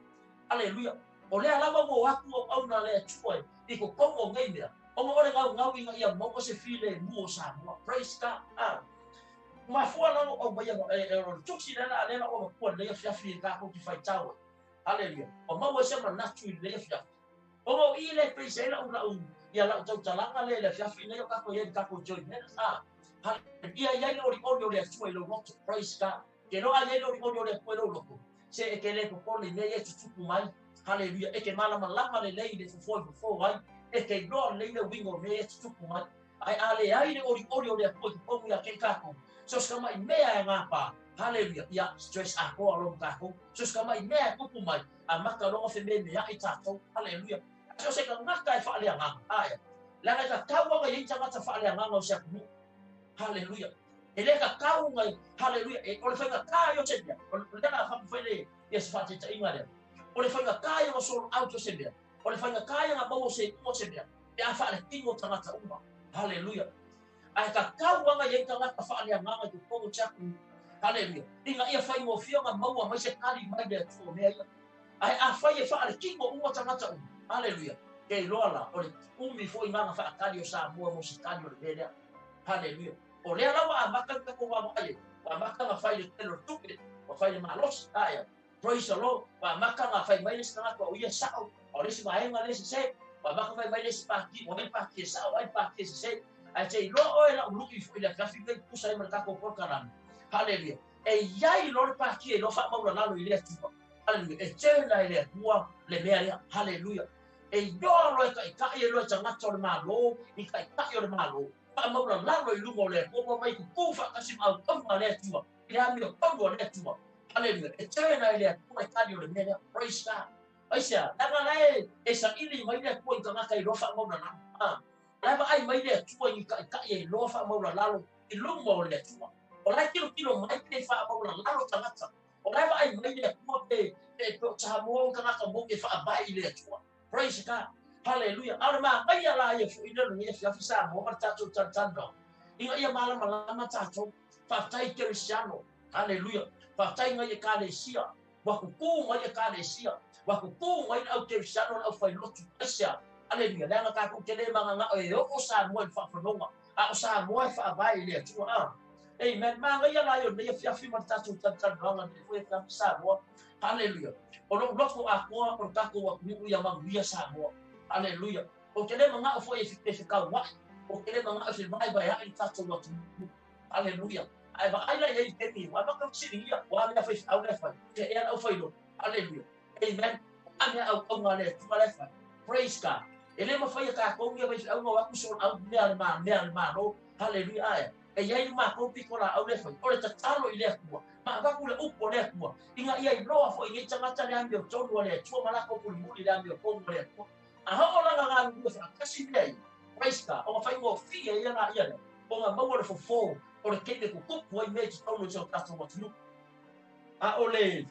Hallelujah. O le ala mo aku au na le tua. Iko kongo ngai mea. Omo ore ngau ia mo ko se file mo sa mo praise God ma fua na o ba ia o tuksi na le o ko le fia fia ka ko ki fai tau hallelujah o ma wo se ma na tu le fia o ile praise ela o ia la tau talanga le fia fia ne ka ko ia ka ko join ne ia le o le tu le rock praise God que no ale o le ko lo se e ke le ko le ne ye tu mai hallelujah e ke mala le fo vai e ke no le wingo me tu kuma ai ale le ori le ko ya ke ka ko so skama i mea ngapa hallelujah ya stress a ko lo ka ko so skama i mea ko kuma a maka lo fe me ya i ta ko hallelujah so se ka ngaka e fa le ngaka ai la ka ka wa ga yin tanga ta fa le ngaka o se ku hallelujah ele ka ka ngai hallelujah e o le fa ka yo se ya o le ka fa le yes fa te inga le o le fa ka yo so auto se ya o le whainga kaya ngā mau se mo se mea, e a whaare tingo tangata uma. Hallelujah. Ai ka kauanga iei tangata whaare a nganga ki kongo chaku. Hallelujah. Inga ia whai mo whio ngā maua mai se kari mai mea tuo mea ia. Ai a whai e whaare tingo uma tangata uma. Hallelujah. Kei loa la, o le umi fo i nganga whaakari o sa mua mo se kari o le mea. Hallelujah. O lea lawa a maka kako wa mai. Wa maka ngā whai le telo tupe. Wa whai le malos. Aya. Praise the Lord. Wa maka ngā whai mai le tangata o ia sao. O le si mai ngale se ba ba ka mai le si pa ki o le pa ki sa o ai pa ki se ai te lo o la lu ki fo ile ka fi ku sa me ka ko por karan hallelujah e yai lo pa ki lo fa ma la lo ile tu hallelujah e che na ile bua le me hallelujah e yo lo ka lo tanga to ma lo i ka yo ma lo pa ma la lo lu mo le ko mai ku fa ka si ma ko ma le tu ya mi ko le tu hallelujah e che na ile ku ka yo le me praise God Aisha, nanga lai e sa ili mai le ko ka kai lo fa mo na na. Lai ba ai mai le tu i ka e lo fa mo na lalo i lu mo le tu. O lai kilo mai ke fa mo na lalo tangata. O lai ba ai mai le ko e ko cha mo ka ka mo ke fa ba i le tu. Praise God. Hallelujah. Ala ma mai ala ye fu ina ni fa sa mo ma ta tu tan do. Inga ia mala ma ta tu fa tai cristiano. Hallelujah. Fa tai ngai ka le sia. Wa ku ngai ka le sia. Wa ku ngai au te sano au fai lotu sia aleluia la ka ku te le manga nga e o sa mo fa fa no a o sa mo fa vai le tu Amen. Mga ia layo na fiafi matatu tantan hanga ni foi ka Samoa. Hallelujah. Ono loko ako o tako wa ku ya magia Samoa. Hallelujah. O kele mga foi efika wa. O kele mga fi mai ba ya tatu wa tu. Hallelujah. Ai ba ai la ia temi wa ba ka siria wa la foi au la foi. Te ia au foi no. Hallelujah. Amen. Ame au ngale tu la foi. Praise God. Ele ma foi ka ko ngia ba au wa ku so au mea ma no. Hallelujah. E iai ma ko piko la au le foi o le tatalo I le akua ma va ku le upo le akua inga ia I loa fo I tangata le ambio tonu le tua mala ko puli muli le ambio ko le akua a ho la nga ngu fa kasi nei praise God o fa ngo fia ia na ia o nga mau le fo o le kele ku kupu ai me tonu so tato mo tunu a o le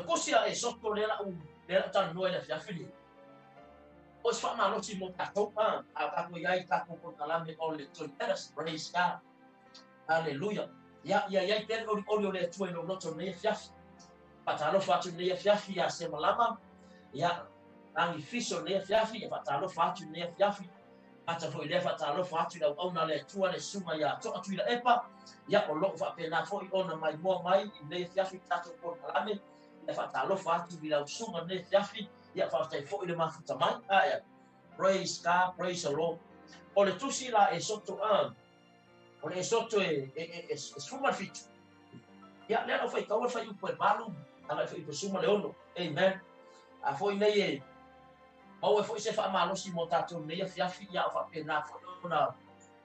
ko sia e sotto le la tan no le fia fili o se wha no si mo tatou a kako iai kako ko kalame o le toileras praise God hallelujah ya ten o le tue no loto ne fiafi patalo fatu ne fiafi ya se malama ya angi fiso ne fiafi ya patalo fatu ne fiafi ata foi le patalo fatu la ona le tua le suma ya to atu la epa ya o lo fa pena foi ona mai mo mai ne fiafi tato ko kalame ya patalo fatu bila suma ne fiafi ya fa tai fo ile mafuta mai aya praise God praise the Lord o le tusi la e soto o le soto e suma fitu ya le no fai ka fai po balu ala fai po suma le ono amen a foi nei e o foi se fa malo si mo tato nei fiafi ya fa pena fo na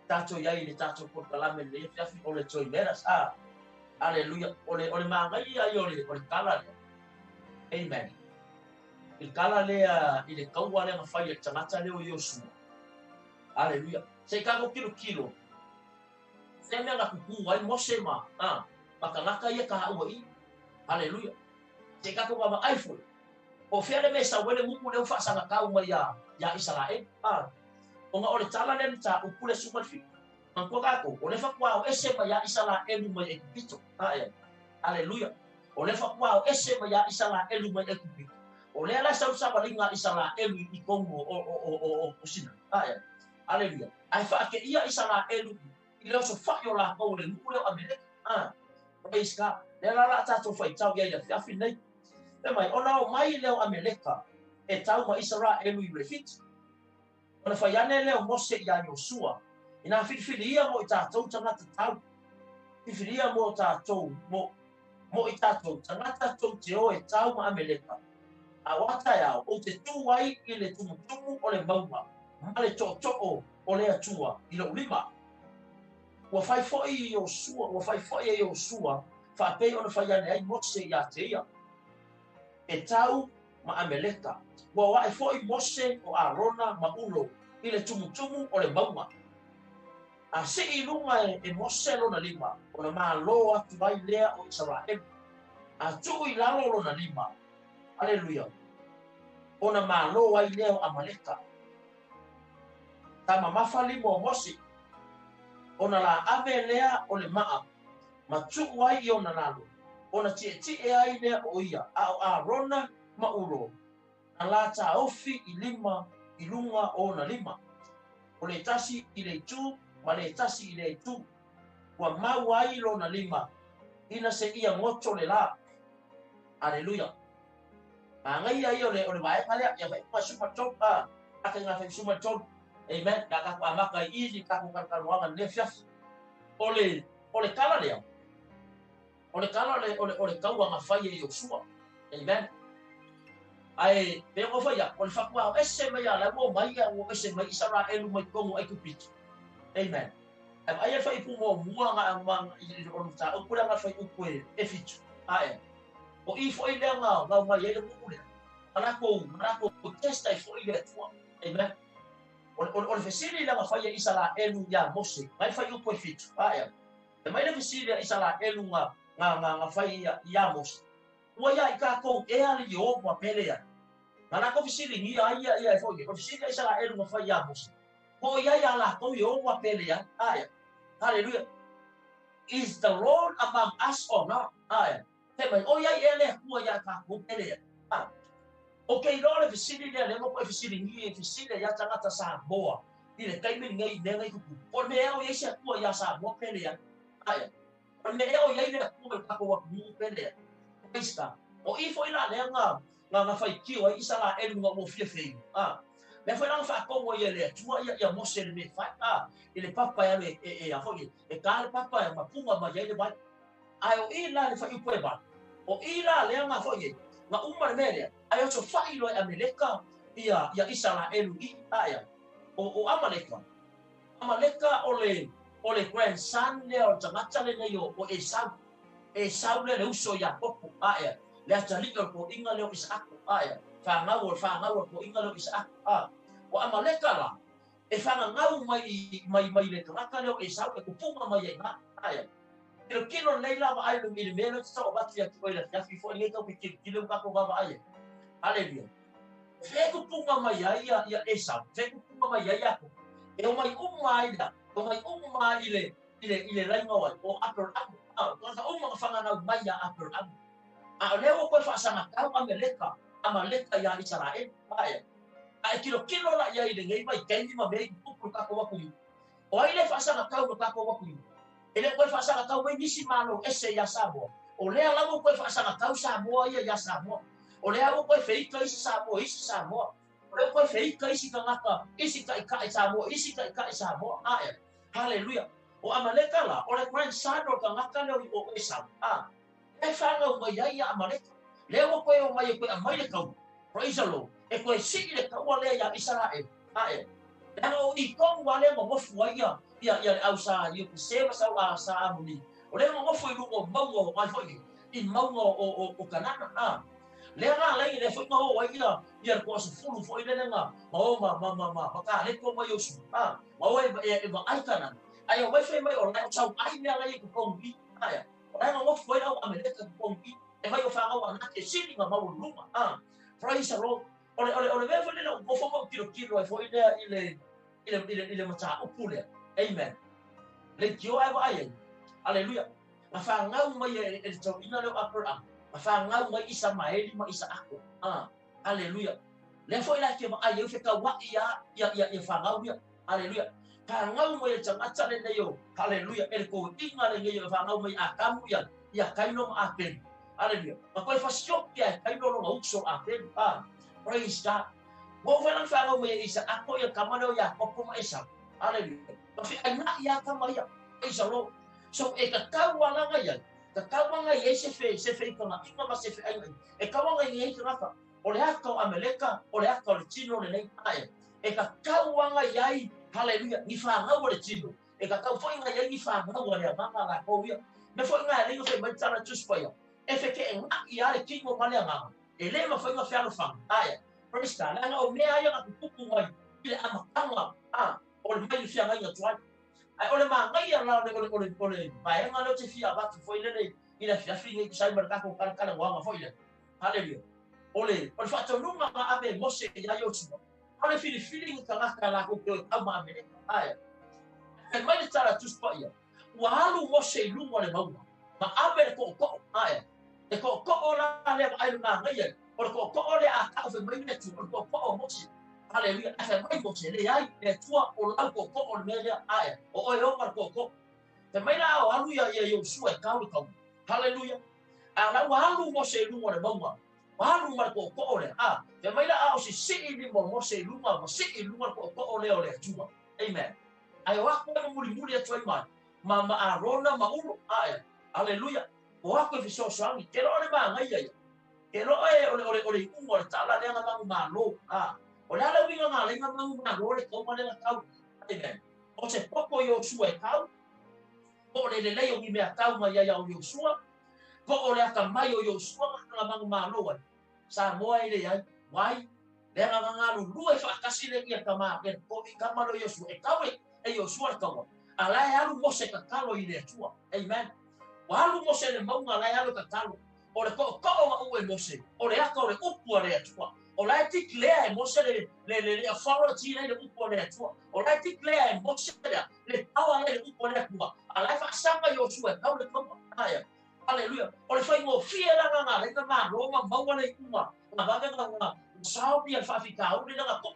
tato ya ile tato por kalame nei fiafi o le toi meras hallelujah o le manga ya yo le kala amen il kala le I le kaua le mafai e tangata leo Yosua. Hallelujah. Se kako kilo. Se mea na kuku ai Mose ma. Makanaka ia ka haua I. Hallelujah. Se kako mama aifo. O fea le mesa wele muku leo whaasanga kau mai ya Israel. O nga ole tala le ta upule sumalfi. Mangkua kako. O le whakua o ese ma ya Israel mai e kupito. Hallelujah. O le whakua o ese ma ya Israel mai e kupito. O le ala sau sabalinga Israel I kongo o sina. Hallelujah. Ai fa ke ia Israel I le so fa yo la ko le mule Amerika. Praise God. Le la tato fa tau ia ia fi nei. Le mai ona o mai le Amerika e tau ma Israel I le fit. Ona fa ia le Mose ia Yosua. Ina fi ia mo tato tanga tau. Fi ia mo tato mo I tato tanga tato te o e tau ma Amerika. Awata ya o te tuai I le tumutumu o le mauma ma le to'o o le atua I le ulima ua fai fo'i Yosua fa pe ona fai ane ai Mose ya te ia e tau ma Ameleka ua wae fo'i Mose o Arona ma ulo I le tumutumu o le mauma a se I lunga e Mose lona lima ona malo atu vai lea o Israel a tu I lalo lona lima Hallelujah. Ona malo ai leo Amaleka. Tama mafali mo Mose. Ona la ave lea o le maa. Matu ai ona nalo. Ona tie ai lea o ia. A rona ma uro. Ala ta ofi I lima I lunga o na lima. O le tasi I le tu. Ma le tasi I le tu. Wa mau ai lo na lima. Ina se ia ngoto le la. Hallelujah. Ngai ai ole vai kale ya vai pa super top aka nga fa super top amen ka ka amaka easy ka ko kan wanga ne fias ole kala le ole ka wanga fa ye Yosua amen ai pe ko fa ya ole fa kwa ese ma ya la mo mai ya o ese mai Israel mo ko mo ai kupit amen ai fa ipu mo mua nga mang I o ta o kula nga fa ipu e fitu o I foi le nga mai ele mule ana ko testa I foi le tua amen o fesili la fa Israel ya Mose mai fa yo po fitu e mai le fesili Israel nga fa ya Mose o ya ka ko e ali yo mo pele ya ana ko fesili ni ya foi o fesili Israel nga fa ya Mose o ya la ko yo mo pele ya hallelujah is the Lord among us or not Tema o ia ele kua ia ka kupele. Okay, lo le fisili le mo ko fisili ni fisili ya tangata Samoa. ile kai min ngai ne ngai ku por me o yesa ku ya sa mo pele ya ai por me o yai le ku ka ko wa mu pele pista o i foi la le nga fai ki o isa la e nga mo fie fe me foi lang fa ko mo ye le tu ya mo se le me fa ile papa ya le a foi e ka le papa ya ma punga ma ye le ba ai o i la le fa i po ba o i la le nga foi nga umar mele ai o so fa i lo Amerika ia isa la e lu i ai o Amaleka ole grandson le o tangata le nei o Esau le uso ya popo aia le atali ko inga le Isaac aia fa ngau ko inga le Isaac o Amaleka la e fa ngau mai le tangata le Esau e kupunga mai na aia pero kino leila ba ai le mele so ba tia ko le ya fi fo ni ko ki le ka ko ba aia haleluya fe kupunga mai ya Esau fe kupunga mai ya ko e o mai umai da o mai umai ile lai ngawai o Abraham ka uma fanga na mai ya Abraham leo ko fa sana ka Amaleka ya Israel ai ai kilo la ya ile ngai mai kendi ma bei ku ka ko ku o ile fa sana ka ko ku ele ko fa sana ka mai nisi malo ese ya sabo o le ala ko fa sana ka sabo ya sabo o le ala ko fe ito isi sabo Oleh kau fei kai si kangaka, isi kai sabo, haleluya. O Amaleka la, oleh grandson o kangaka le o Esau, e fanga o mai ya Amaleka. Leo kau o mai kau, praise the Lord. E kau si le kau le ya Israel, Leo I kau wale mo fuai ya au sa you se sa amuni. Oleh mo foi lu mau mai foi, in mau o kanana, le nga le le foi no wa ia ko se fulu foi le nga ma ka le ko mai osu ma ai kana ai o mai foi mai o la chau ai le la ko kongi ai o nga foi au Amerika ko kongi e vai o fa nga na ke sini nga mau luma praise the Lord ole ve foi le o fo mo kilo ai foi ile mata o pule amen le tio ai haleluya ma fa nga mai e tau ina le Abraham Mafangau mai isa maeli ma isa ako. Haleluya. Le foi la ke ai eu feka wa ia fangau ya. Haleluya. Fangau mo ia changata le yo. Haleluya. El ko tinga le yo fangau mai akamu ya. Ya kaino ma apen. Haleluya. Ma ko fa shop ya kaino lo ukso apen. Praise God. Mo fa lang fangau mai isa ako ya kamano ya ko ma isa. Haleluya. Ma fi ana ya kamaya. Isa lo. So e ka wala ngayan. Kakawanga ye se fe kona inga ma se fe ai e kawanga ye kaka ole haka o Amaleka ole haka o Chino le nei ai e kakawanga yai haleluya ni fa nga o le Chino e kakau foi nga ye ni fa nga o le mama la ko via me foi nga le fe mai tala tus pa ya e fe ke nga ya le Chino ma le nga e le ma foi nga fa fa ai praise God nga o me ai nga kuku mai ile amakanga o le mai fia nga tua ai ole ma ngai ala ole mai nga lo te fia ba tu foi le ina fia finga ki sai merka ko kan wa foi le haleluya ole fa to nunga ma abe mose ya yo tsu ole feeling ka la ko ama me ai e mai tara tu spa ya wa halu mose lu mo le ma abe ko ai e ko ola le ai ma ngai ko ole a ka fe mai ne tu ko mose Haleluya, asa mai mo se le ai e tua o la ko o le mea ai o o mar ko te mai la o alu ya yo su e ka haleluya ala wa alu mo se lu mo le maua wa alu mar ko o le te mai la o si ni mo se lu mo si lu mar ko o le tua amen ai wa ko mo muri e tua mai ma arona ma ulo ai haleluya o ko fi so sangi ke lo le ba ngai ai ke lo ole mo le tala le nga ma lo o la la winga nga le nga ma lo le ko ma le ka amen o se popo yo su e ka o le o mi me ka ma ya yo su ko o le ka mai yo su nga ma lo sa mo ai le ai wai le nga lu e fa kasi le ia ka ma ke ko i ka ma lo yo su e ka e yo su ka wa ala ya lu mo se ka ka lo i le tu amen wa lu mo se le mo nga la ya lu ka ka lo o le ko o e mo se o le aka o le upu le tu o la tik lea e mose le authority le upo le atua o la tik lea e mose le power le upo le atua a la fa sanga yo su e kau le kau aya haleluya o le fai mo fia la nga le ka ma roma mau le kuma na va nga sao pia fa fika o le nga ko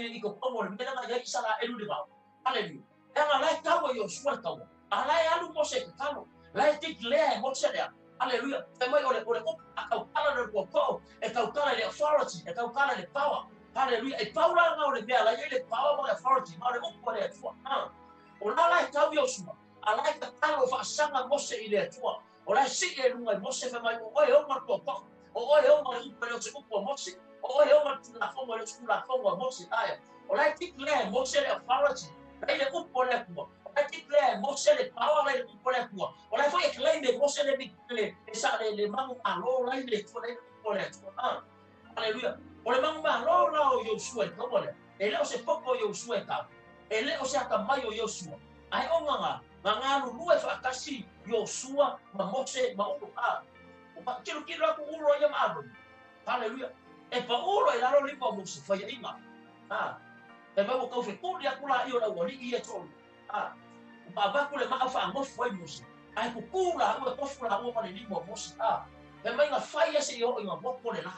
i ko pomo le mena ya isala elu de ba haleluya anga lai kawa yo suar kawa alai alu Mose ke kalo lai declare Mose dia haleluya te mai ole akau kala le ko e kau kala le authority e kau kala le power haleluya e paula nga ole bea lai le power ma authority ma le ko le tua o la lai kau yo suar alai ka kalo fa sanga Mose i le tua o lai si e lunga Mose fa mai o e ma ko o e o ma le ko Mose o e o ma tuna fongo le tuna fongo Mose ai o lai declare Mose le authority lai le ko le tua I declare Mose le power lai le ko le tua o lai foi claim de Mose le le sa le mangu alo lai le ko le tua haleluya o le mangu alo la o Joshua ko le ele o se poko Joshua ka ele o se akamai o Joshua ai o nga lulu e fa kasi Joshua ma Mose ma o ka o pa kilo ku ulo ya ma haleluya e pa ulo e lalo lipo Mose fa ya ima e ba ko fe ku dia kula io la wali ia tolu ba ba ku le ma fa mo foi Mose ai ku kula o ko fula o ma le lipo Mose e mai nga fa ya se yo nga mo ko le la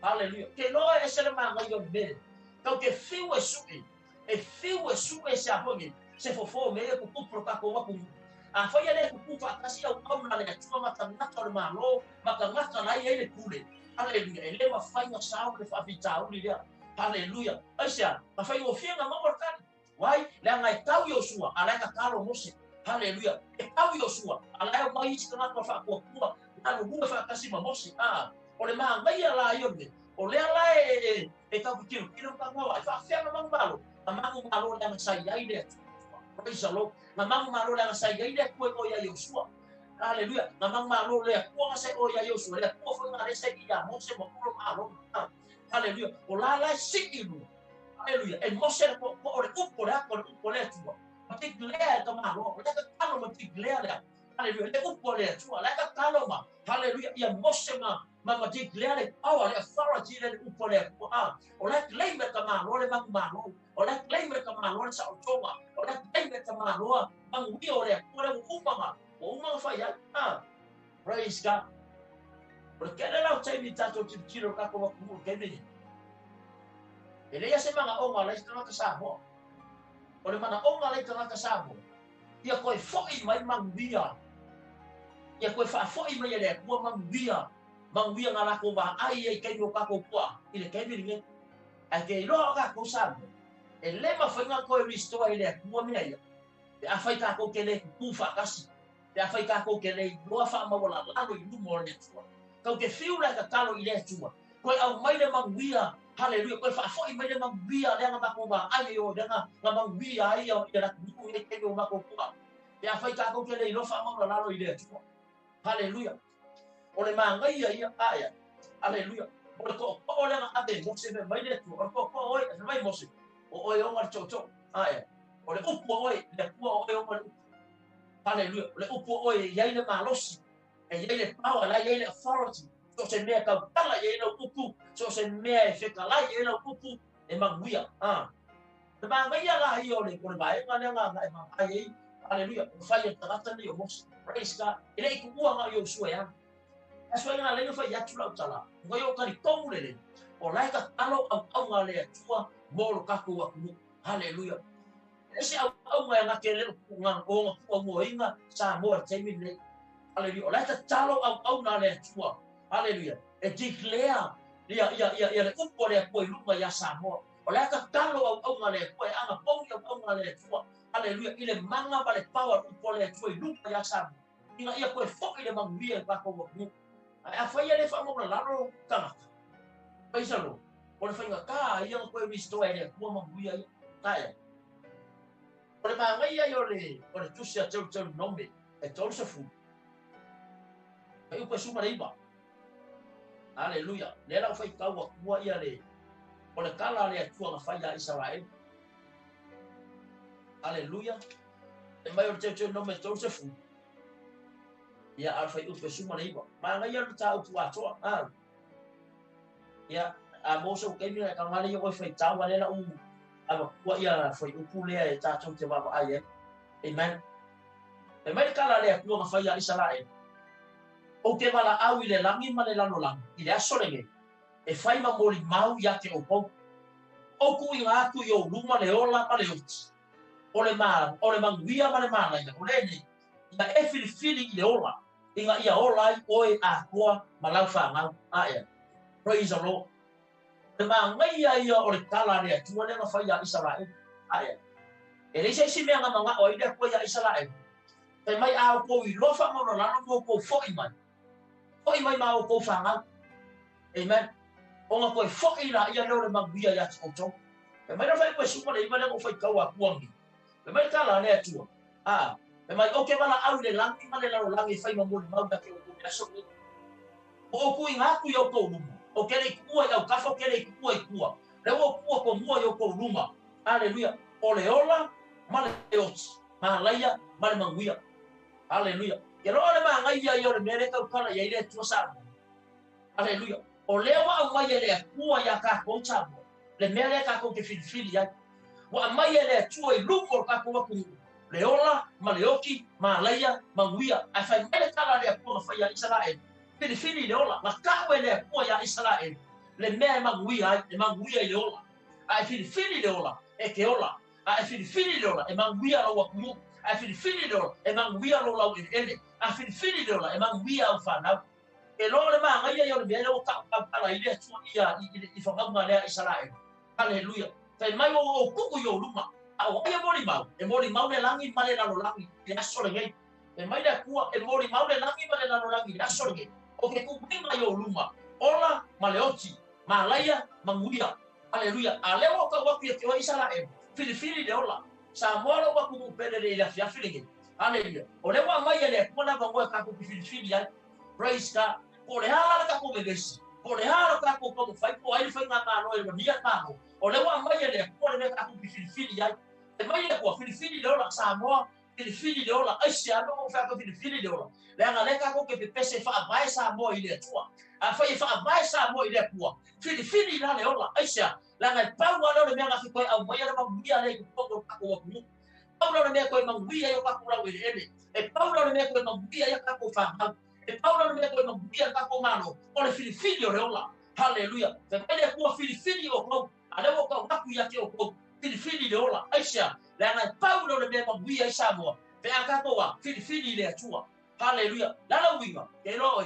haleluya ke no e se le ma nga yo be ko ke fiu e fiu e se apongi se fofo me ku ku pro ka ko wa ku fa ya le ku fa kasi au na le tu ma ka na ka ma lo ma ka na ka la ye le kule haleluya ele wa fa nga sa o fa vitau li dia haleluya asia ma fa yo fianga ma morkan wai le ngai tau Joshua ala ka kalo Mose haleluya e tau Joshua ala ma i ka na fa ko ku na lu fa kasi ma Mose o le ma ngai ala yo me o le ala e ka ku kilo ka ma fa fianga ma malo le nga sa ia ile praise the Lord mamang malo le nga sa ia ile ku ko ya Joshua haleluya mamang malo le ku nga sa o ya Joshua le ku fo nga le sa ia Mose mo ku malo haleluya o la sikilu haleluya e Mose ko o le ku le tu ma declare ka malo le ka kalo ma declare haleluya le ku le tu le ka kalo ma haleluya ya Mose ma declare le authority le ku le o la claim ka malo le malo o la claim ka malo le sa o tonga o la claim ka malo mang wi o le ku uma fa ya praise God porque ela o tei tato tiro ka ko ku ke ni ele ya se manga o ngala sta ka sa mo o le mana o ngala sta ka sa mo ia ko foi mai mang dia ia ko fa foi mai le ku mang dia ngala ko ba ai ke no ka ko kwa ile ke ni nge ai ke lo ka ko sa ele ma fa nga ko risto ile ku me ia a fa ka ko ke le ku fa kasi ya fa ka ko ke le lo fa ma wala la no i mo le tu ka ke fiu la ka talo ile tu ko au mai le mang dia haleluya ko fa foi mai le mang dia le nga ko ba ai yo de nga mang dia ai yo ira ku e ke no ma ko kwa ya fa ka ko ke le lo fa ma wala la no ile tu haleluya o le ma ngai ia aya haleluya o ko le nga ade mo se mai le tu ko oi mai mo se o yo mar chocho aya o le upo oi le ku o yo mar haleluya le upo oi ia le malosi e ia le power la ia le authority so se mea ka tala ia le upu so se mea e feka la ia le upu e maguia le mangaia la io le ko vai nga ma ai haleluya fa ia tata ni o mos praise God ele ku nga yo suya aso nga le fa ia tula tala ngo yo ka ni tongu le o la ka talo au nga le tua mo ka ku haleluya ese au nga ke le nga o mo inga sa mo te mi le haleluya la ka talo au nga le tua haleluya e declare ia le upo le ko lunga ya sa mo o la ka talo au nga le ko anga pong au nga le tua haleluya ile manga ba le power upo le ko lunga ya sa inga ia ko fo ile mangia ba ko mo a fa ia le fa mo la ro ka praise the Lord o le fa nga ka ia ko restore le ko mangia ta ia o le mangia yo le o le tusia tau nombe e tau se fu e ko suma le iba haleluya le la fa ka wa ia le o le kala le tua fa ia Israel haleluya e mai o tau nombe tau se fu ia alfa i upe suma le iba ma nga ia ta upu ato ia a moso ke mi ka ngale yo fa ta wale la u aba wa ia fa upu le e ta tau te baba ai amen e mai kala le ku nga fa ia Israel o ke mala au ile langi ma le lano lang ile aso lenge e fai ma moli mau ia ke opo o ku inga aku yo luma le ola ma le uti ole manguia ma le mana ia ole ni ia e fili le ola inga ia ola oi a koa ma lau whangau aia praise the Lord le mangai ia ole kala rea tua le mawhai a Israel aia e le se mea ngama ngā oi lea koa ia Israel te mai a ko i lofa mo no lano mo ko foi mai ma o ko whangau amen o ngā koe foi la ia leo le manguia ia tikoto e mai na whai koe supa le ima le ko whai kaua kuangi e mai kala rea tua e mai o ke mana au le langi ma le laro langi whai ma mori mau da ke o kume aso o ku inga aku yo ko luma o ke le kua i au kafo ke le kua i kua le o kua ko mua yo ko luma aleluia o le ola ma le oti ma laia ma le manguia aleluia ke lo le ma ngai ia yo le mele ka kala ia ile tua sa aleluia o le wa au mai le kua ya ka ko cha le mele ka ko ke fili ya wa mai le tua i luko ka ko ku le ola ma le oki ma laia manguia ai fai mele kala le kua fa ya Israel fili le ola ma ka we le kua ya Israel le mele manguia le ola ai fili le ola e ke ola ai fili le ola e manguia lo wa ku ai fili le ola e manguia lo la ele ai fili le ola e manguia o fa na e lo le ma ngai yo le mele o ka ala ile tua ia i fa ma le Israel haleluia tai mai o ku yo luma au ai mori mau le langi male na langi e aso le ngai e mai le kua e mori mau le langi male na langi e aso le ngai o ke ku mai o luma ola maleoti malaia manguia aleluia alewa ka wa ke o Israel fili de ola sa moro wa ku pele le la fia fili aleluia o le wa mai le kona ba wa ka ku fili ya praise God o le hala ka ku megesi o le hala ka ku ko fai ko ai fai na ka no e dia ka o le wa mai le ko le ka ku fili ya e mai le ko fili de ola sa mo fili de ola ai sia no fa ko fili de ola le nga le ka ko ke pese fa vai sa mo ile tua a fa vai sa mo ile tua fili na le ola ai sia la nga pa wa le me nga fi ko au mai le ma bia le ko ka ko ku Paulo le me ko ma bia yo ka ko la we ele e Paulo le me ko ma bia ya ka ko fa e Paulo le me ko ma bia ka ko mano o le fili le ola haleluya te pele ko fili o ko ale ko ka ku ya ke o ko fili le ola ai sia la nga Paulo le me ma bia isa mo pe aka ko wa fili le tua haleluya la la winga ke lo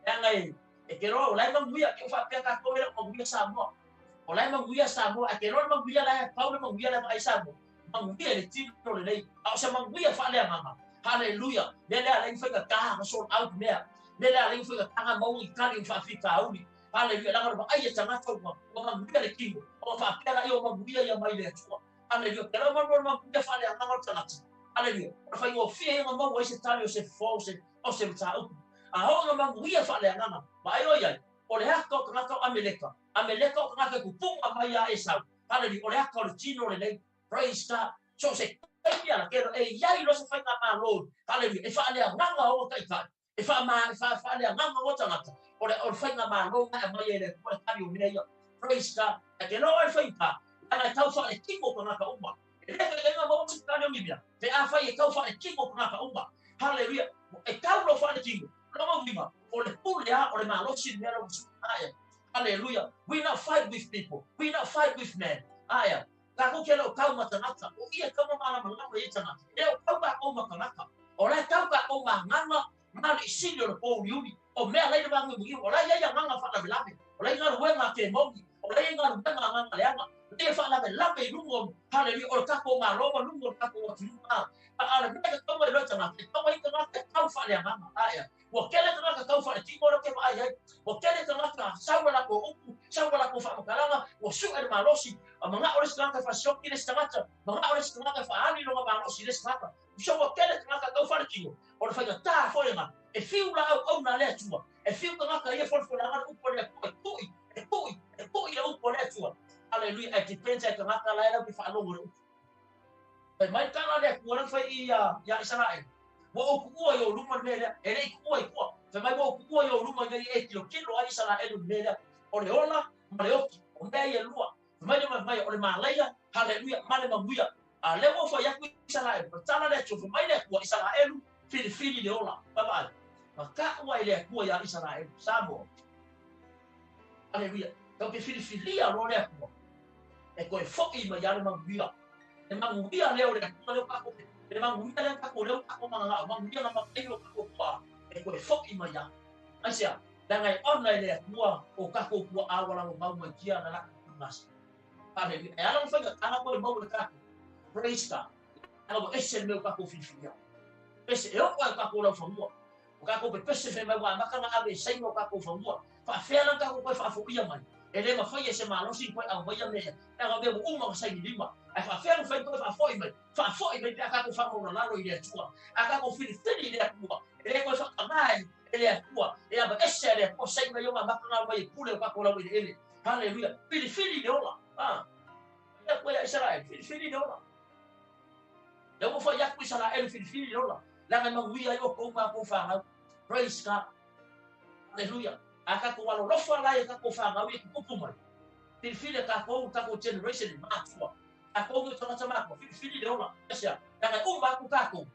nga e ke lo la ma bia ke fa pe ka ko le ma bia sa mo o la ma bia sa mo a ke lo ma bia la Paulo ma bia la ai sa mo manguia le tino le nei au se manguia fa le mama haleluya le le ale fa ka ka so out me le le ale fa ka mau i ka fa fi ka uli haleluya la ga ai tanga to mo manguia le kingo o fa pela io manguia ya mai le tua haleluya pero manguia fa le mama tanga haleluya fa io fi ma mo se tali o se fo se o se ta a ho manguia fa le mama mai o ya o le hakko ka ameleka ka ku punga mai ya esa haleluya o le hakko le tino le nei praise God. So se kia ke e yai lo se fai ka ma lo. Hallelujah. E fa le nganga o kai ka. E fa le nganga o tanga. O fai ka ma lo ka mai le ko ka yo mire yo. Praise God. Ke no e fai ka. Ana tau fa e kingo ko na ka umba. E le ke nga mo ka no mi bia. Te a fai e tau fa e kingo ko na ka umba. Hallelujah. E tau lo fa e kingo. No mo viva. O le pulea o le ma lo sin mera o aya. Hallelujah. We not fight with people. We not fight with men. Aya. Ka ko ke lo kau matanaka o ia kama mala mala e tana e o kau ka o matanaka o la kau ka o nganga mali sinyo lo po yumi o me ala ile bangu o la ya nganga fa la bilabe o la ngalo wenga ke mogi o la ngalo wenga nganga leanga le fa la bilabe lungo haleluya o ka ko ma roba lungo ka ko tuma ala me ka ko lo tana e ko i ka kau fa le nganga aya o kele ka kau fa ti ko ke ba ai o kele ka sawa la ko fa kalanga o su el malosi mga oras lang ka fa shop kines tangata mga oras lang ka fa ani lo nga malosi les tangata so o kele ka kau fa tingo o fa ta fo nga e fiu la au na le tua e fiu ka ia fo la nga upo le ko ia upo le tua haleluya e depends e ka la ela ki fa lo ngoro e mai kala le ko fa ia ya Israel wo o ku yo luma le e le ku ko fa mai wo ku yo luma le e kilo ai Israel le o le ola ma le o me ia lua mai o le malaia haleluya male manguia a le wo fa ya ku Israel tala le tu mai le ku Israel fili le ola baba maka wa ile ku ya Israel samo haleluya to ke fili a lo le ku e koe fo'i mai ale manguia. E manguia leo le akua leo kako. E manguia leo kako leo kako manga manguia na makaio kako kua. E koe fo'i mai ale. Asia, dangai ona le akua o kako kua awala o mau mai kia na laka kumas. Hallelujah. E ala mawhaiga tanga koe mau le kako. Praise God. Ala ese meu kako fifia. Ese e opa kako lau whamua. O kako pe pese fe mai wa makanga ave sai o kako whamua. Fa fela kako koe fa fo'ia mai. E le mawhai e se malosi koe au mai ame. E ngā mea uma sai ni lima. E fa fela whai koe fa fo'i mai. Fa fo'i mai pe a kako whamau na lalo i le atua. A kako whiritini i le atua. E le koe whakangai e le atua. E ava ese le atua sai mai o ngā makanga mai e pule o kako lau i le ele. Hallelujah. Whiri le ola. E koe a Israel. Whiri le ola. Leo mo fai aku Israel whiri le ola. Langa manguia i o kou ngā kou whangau. Praise God. Hallelujah. A kako walo lofa lai kako whangau i kupu mai. Whiri kako generation i mātua. A kou ngai tangata mātua. Whiri le ola. Esia. Langa aku kako.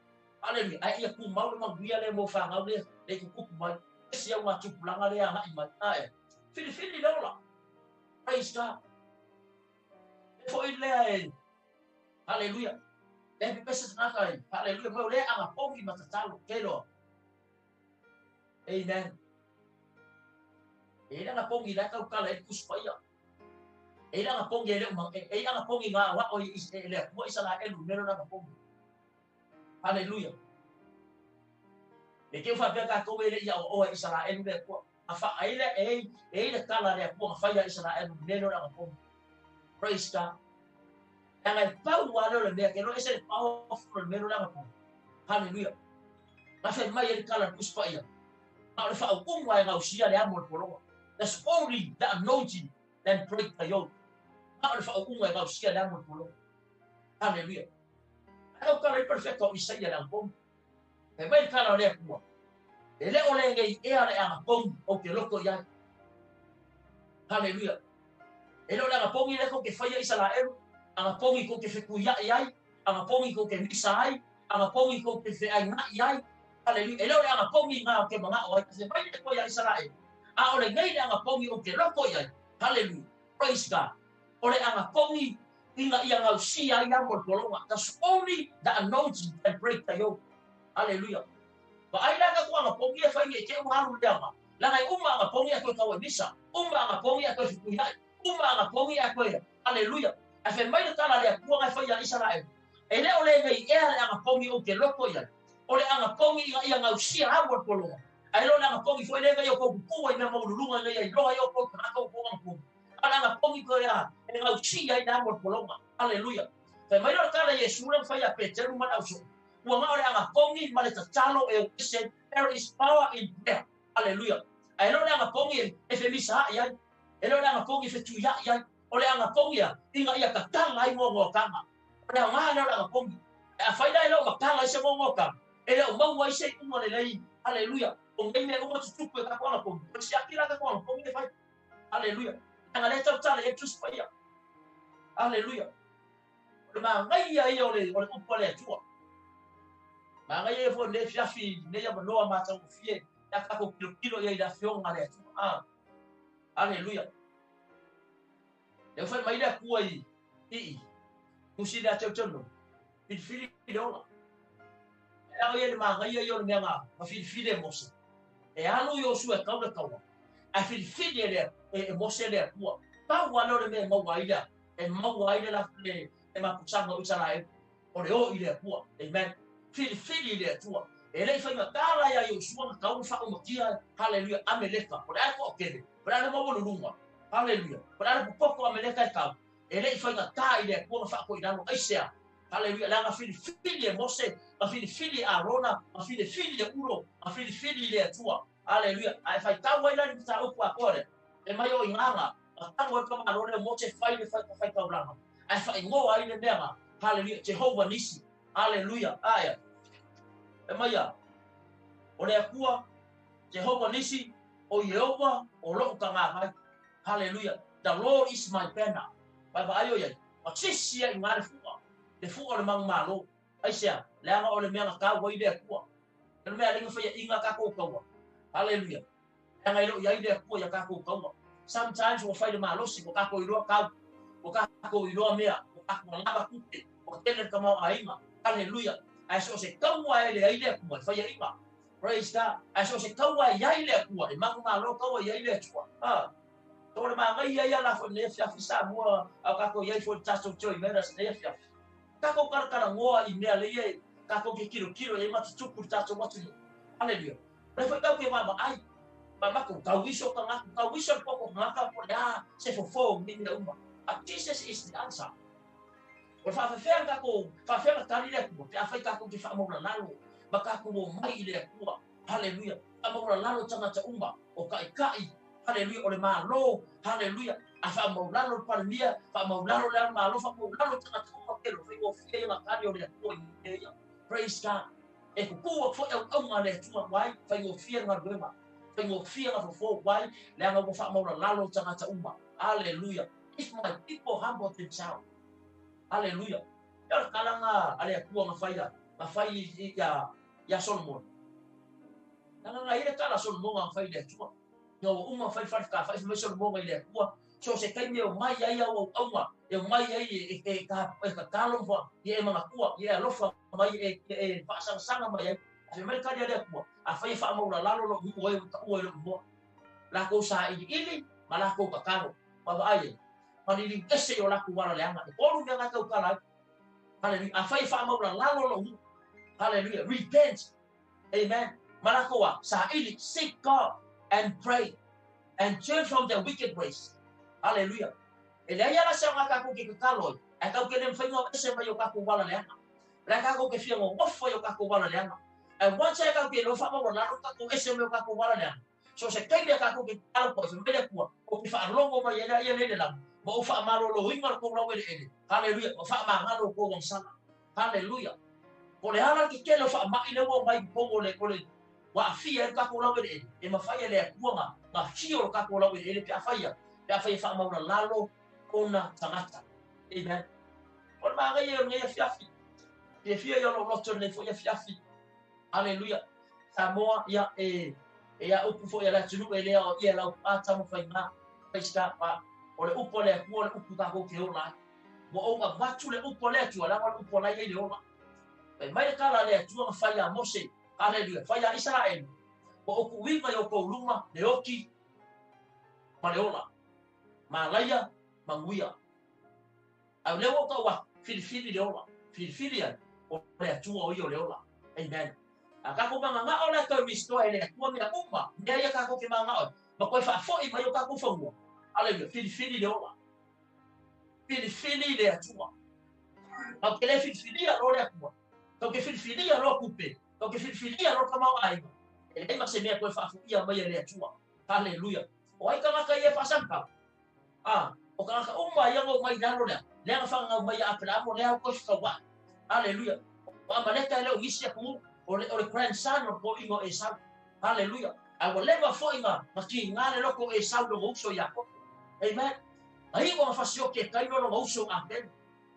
Hallelujah. A ia ku mau le manguia le mo whangau le kupu mai. Esia ngā tupulanga le anga i mai. Ae. Whiri le ola. Praise God. E fo i lea e. Hallelujah. E pe pesa tanaka e. Hallelujah. Mo le anga pongi matatalo. Kelo. Amen. E anga pongi la kau kala e kuspaia. E anga pongi e le umang. E anga pongi ngā wa o i le mo isala elu mero anga pongi. Hallelujah. E ke fa pe ka ko le ia o isala elu le ko. Afa aile e le kala le ko fa ia isala elu mero anga pongi. Praise God. And I found one of them, you know, it's a powerful miracle. Hallelujah. I said, my color puspaya. Now, if I won't why I'll see the amor for that's only the anointing that break the yoke. Now, if I won't why I'll see the amor for Hallelujah. I don't call it perfect or is saying I'm home. And my color left one. The little lady air and home of the local young. Hallelujah. And don't have a pony like okay, fire is a ang pongi ko ke fekuya yai, ang pongi ko ke misai, ang pongi ko ke fe ai na yai. Hallelujah. Elo ang pongi nga ke mga o kasi bay ko ya Israel. A ole ngai ang pongi o ke loko yai. Hallelujah. Praise God. Ole ang pongi inga yang au sia yang mo kolonga. That's only the anointing that break the yoke. Hallelujah. Ba ai la ko ang pongi fa nge ke waru dama. La ngai uma ang pongi ko ka misa. Uma ang pongi ko fekuya. Uma ang pongi ko. Hallelujah. A fe mai tala le ku nga fa ya Israel. Ele ole ngai e ale anga pongi o ke loko ya. Ole anga pongi ia ngau sia amo polonga. Ai lo anga pongi foi le ngai o ko ku ai na mo lulunga ngai ai lo ai o ko na ko ko. Ala anga pongi ko ya e ngau sia ai na mo polonga. Hallelujah. Fe mai tala Yesu le fa ya Peter ma au so. Wa ma ole anga pongi ma le talo e said there is power in prayer. Hallelujah. Ai lo anga pongi e fe misa ya. Ele anga pongi fe tu ya ya. Ole anga pongi ya inga ia katanga ai mo kanga. Ole anga anga pongi. A faida ilo makanga se mo kanga. Ele o mau ai se umo le lei. Hallelujah. O ngai me umo tutu ka kwa pongi. O si akira ka kwa pongi fai. Hallelujah. Anga le tau e tus pa ia. Hallelujah. Ole ma ngai ia ole upo le tua. Ma ngai e fo le fiafi ne ia no ma tau fie. Ya ka ko kilo ia da fionga le tua. Hallelujah. Eu falei, mas ele é cua aí. E não se dá teu tano. Filho não. É ele manga ia eu me anga. A filho é moça. É alu eu sua cauda cauda. A filho ele é moça ele é cua. Tá o ano ele mau ainda. É mau ainda lá é uma puxada no Israel. Olha ele é cua. Amen. Filho ele é tua. Ele foi uma cara e eu sua cauda fa uma dia. Aleluia. Ameleka. Por aí ko kele. Por aí mau lulunga. Hallelujah. Para poko ameleka ka. Ele foi na ta ile ko fa ko idano aisea. Hallelujah. La fili Mose, la fili Arona, la fili Uro, la fili ile tua. Hallelujah. Ai fai ta wa ila ni ta o kwa kore. E mai o inganga. Ta wa ka Arona Mose fai ta blanga. Ai fai ngo ai le mea. Hallelujah. Jehovah Nisi. Hallelujah. Aya. E mai ya. Ole akua Jehovah Nisi o Yehova o lo ka nga. Hallelujah. The Lord is my banner. Baba ayo ya. O tisia i ngare fuwa. Le fuwa le mang malo. Aisha. Le anga o le mea ka wa ide kuwa. Le mea linga faya inga ka ko kawa. Hallelujah. Anga ilo ya ide kuwa ya ka ko kawa. Sometimes we'll fight the malo si ko ka ko ilo ka. o kako i loa mea, o kako lava kute, o tele ka mau ainga. Hallelujah. Ai so se kaua ele ai le kua, fai inga. Praise God. Ai so se kaua ai le kua, e mangu malo kaua ai le kua. Tore ma ngai ia la fo ne fia fisa mo a kako ia fo taso joy mera ne fia. Kako kara ngoa i mea le ia, kako ke kilo e matu tupu taso watu. Hallelujah. Re fo kau ke ma ai. Ma ko kau wiso ka ngaku, kau wiso poko ngaka po ya se fo mi le uma. Jesus is the answer. O fa fa kako fa fa tali le ko te afai kako ke fa mo na lalo. Maka ko mo mai le ko. Hallelujah. Amo na lalo tanga ta umba o kai. Hallelujah, ole malo, hallelujah. Afa maulano palmia, fa maulano le malo, fa maulano tanga tanga kelo, fa go fie na kari ole ko ia. Praise God. E ko fo au ngale tuma wai, fa go fie na rema. Fa go fie na fo wai, le nga go fa maulano tanga ta umba. Hallelujah. If my people humble themselves. Hallelujah. Ya kalanga ale ku na fai ya Solomon. Nga ile kala Solomon nga fai le tuma. No uma fai ka fai me so mo ile kua so se kai me mai ai au aunga e mai ai ka kalon fo e manga kua e alofa mai e pasang sanga mai se me ka dia kua a fai fa mo la lo lo mo la ko sa i ili mala ko ka kalo ma ai ma ni kese yo la ku wala le anga ko lu nga ka kala hallelujah a fai fa mo la lo hallelujah repent amen mala ko sa ili seek God and pray and turn from their wicked ways. Hallelujah. Ele ia la sa ka ko ke kaloi. E ka ke le mfengo ese mai o ka ko wala le anga. La ka ko ke fia mo fo yo ka ko wala le anga. E once I ka ke lo fa mo la ka ko ese mai o ka ko wala le anga. So se kai le ka ko ke kalo ko se me le ko o ke fa longo mai ia le la. Mo fa malo lo inga ko lo ele. Hallelujah. Mo fa ma ngalo ko ngom sana. Hallelujah. Ko le hala ke lo fa ma ile mo mai ko le wa fia ka ko lawe e ma faia le kuanga ma fio ka ko lawe e pe faia fa ma lalo ona tangata amen on ma ga ye nge fiafi e fia yo lo to ne fo ya fiafi hallelujah Samoa ya ya upu fo ya la tunu e le o ia la ata mo fai ma pesta pa o le upo le ku le upu ka ko ke ola mo o ka batu le upo le tu ala mo upo la ye le ola e mai ka la le tu ma faia mose hallelujah. Faya Israel. O oku wima yo ko luma le oki maleola. Malaya manguia. Au lewo ka wa filifili leola. Filifilian o le atua o yo leola. Amen. Aka ko manga nga ola ka risto ele atua mi uma. Ndia ya ka ko ke manga o. Ma ko fa fo i mai yo ka ko fongo. Hallelujah. Filifili leola. Filifili le atua. Ma ke le filifili a lo le atua. Ko ke filifili a lo kupe. O ke filia ro ka mau ai. E ma se me ko fa fuia mai le tua. Hallelujah. O ai ka ka ia pasangka. O ka uma ia mo mai dalo le. Le ka fa mai apela mo le ko fa wa. Hallelujah. O ma le ka le o isi ku o le grandson o ingo e sa. Hallelujah. I will never for inga ma ki ngale lo ko e sa lo uso ya ko. Amen. Ai ko fa sio ke kai lo uso amen.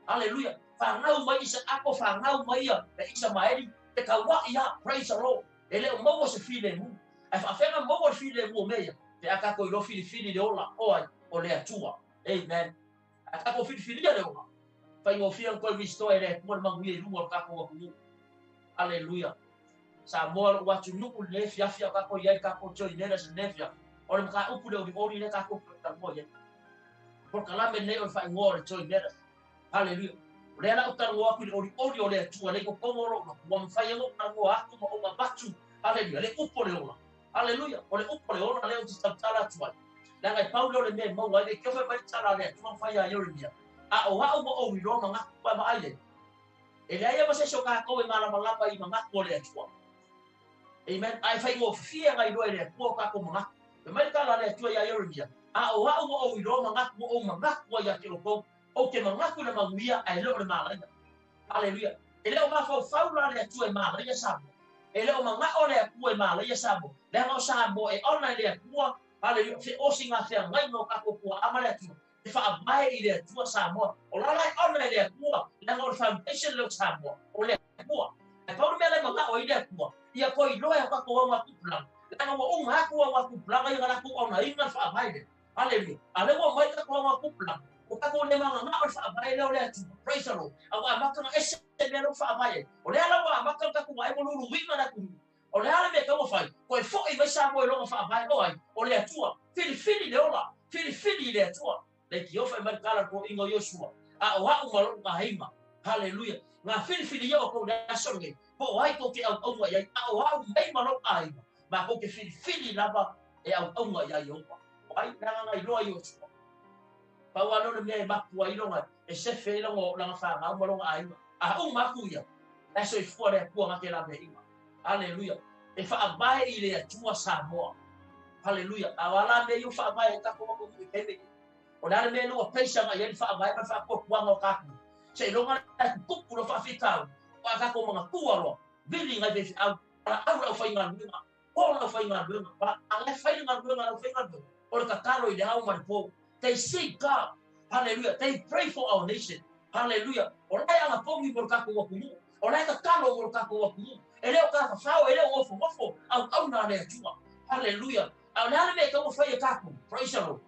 Hallelujah. Fa ngau mai isa ako fa ngau mai ia isa mai te ka wa ia praise the Lord ele o mo se file mu e fa fena mo file mu me te aka ko lo fili de ola o le atua amen aka ko fili de ola fa yo fia ko visto ele mo ma ngi lu mo ka ko ku hallelujah sa mo wa tu nu le fia ka ko ia ka ko jo ine se nefia o le ka upu de o le ka ko ka mo ye por kala me ne o fa ngor jo ine hallelujah le ala utar wa ku o le tu le ko komoro mo fa yo na go aku mo ma batu hallelujah le upo le ola hallelujah o le upo le ola le o tsala tu la ga paulo le me mo wa le ke fa tsala le tu fa ya yo le a o ha o wi ro ma pa ma ai le e le ia ma se so ka ko e mala mala pa i ma ko le tu amen ai fa mo fia ga i do le ko ka ko ma e mai ka la le tu ya yo le a o ha o wi ro ma ko ma ya ke ko o ke mangaku na manguia ai lo na mala hallelujah ele o mafo faula le tu e mala ya sabo ele o manga o le ku e mala ya sabo le no sabo e ona le ku hallelujah fe o singa fe ngai no ka ko amala tu e fa mai ile tu sabo o la ona le ku le no foundation lo sabo o le ku e pa o mele manga o ile ku ia ko i lo e ka ko wa ku plan le no o nga ku wa ku plan ya na ku ona inga fa mai Hallelujah. Ale mo mai ka ko ma kupla. O ka ko le manga na fa bai le ole tu. Praise the Lord. Awa maka na ese me no fa bai. O le ala wa maka ka ku ai mo lu wi mana ku. O le ala me ka mo fai. Ko fo i vai sa mo lo fa bai o ai. O le tua. Fili le ola. Fili le tua. Le ki o fa mai kala ko ingo Yosua. A wa u malo ka haima. Hallelujah. Nga fili yo ko da songe. Ko ai ko ke au wa ya. A wa mai malo ai. Ma ko ke fili lava e au wa ya yo. Ai nanga ngai loa yo. Pa wa no me ba ku ai longa. E se fe longa langa fa ma mo longa ai. A u ma ku ya. E so i fu le ku ma ke la me. Hallelujah. E fa bai ile tua Samoa. Hallelujah. Awala me yo fa bai ta ko ko ke me. O na me no peisa ga ye fa bai fa ko ku ngo ka. Se longa ku ku fa fita. Wa ka ko mga ku alo. Bili ngai be au au fa inga nunga. Ko na fa inga nunga. Ba ale fa inga nunga na fa inga nunga. Or katalo i hau man po. They seek God. Hallelujah. They pray for our nation. Hallelujah. Or ai anga pongi mo kako wa kumu. Or ai katalo mo kako wa kumu. Ele o ka fa ele o fo au na le tua. Hallelujah. Au na me ka mo fa ye kako. Praise the Lord.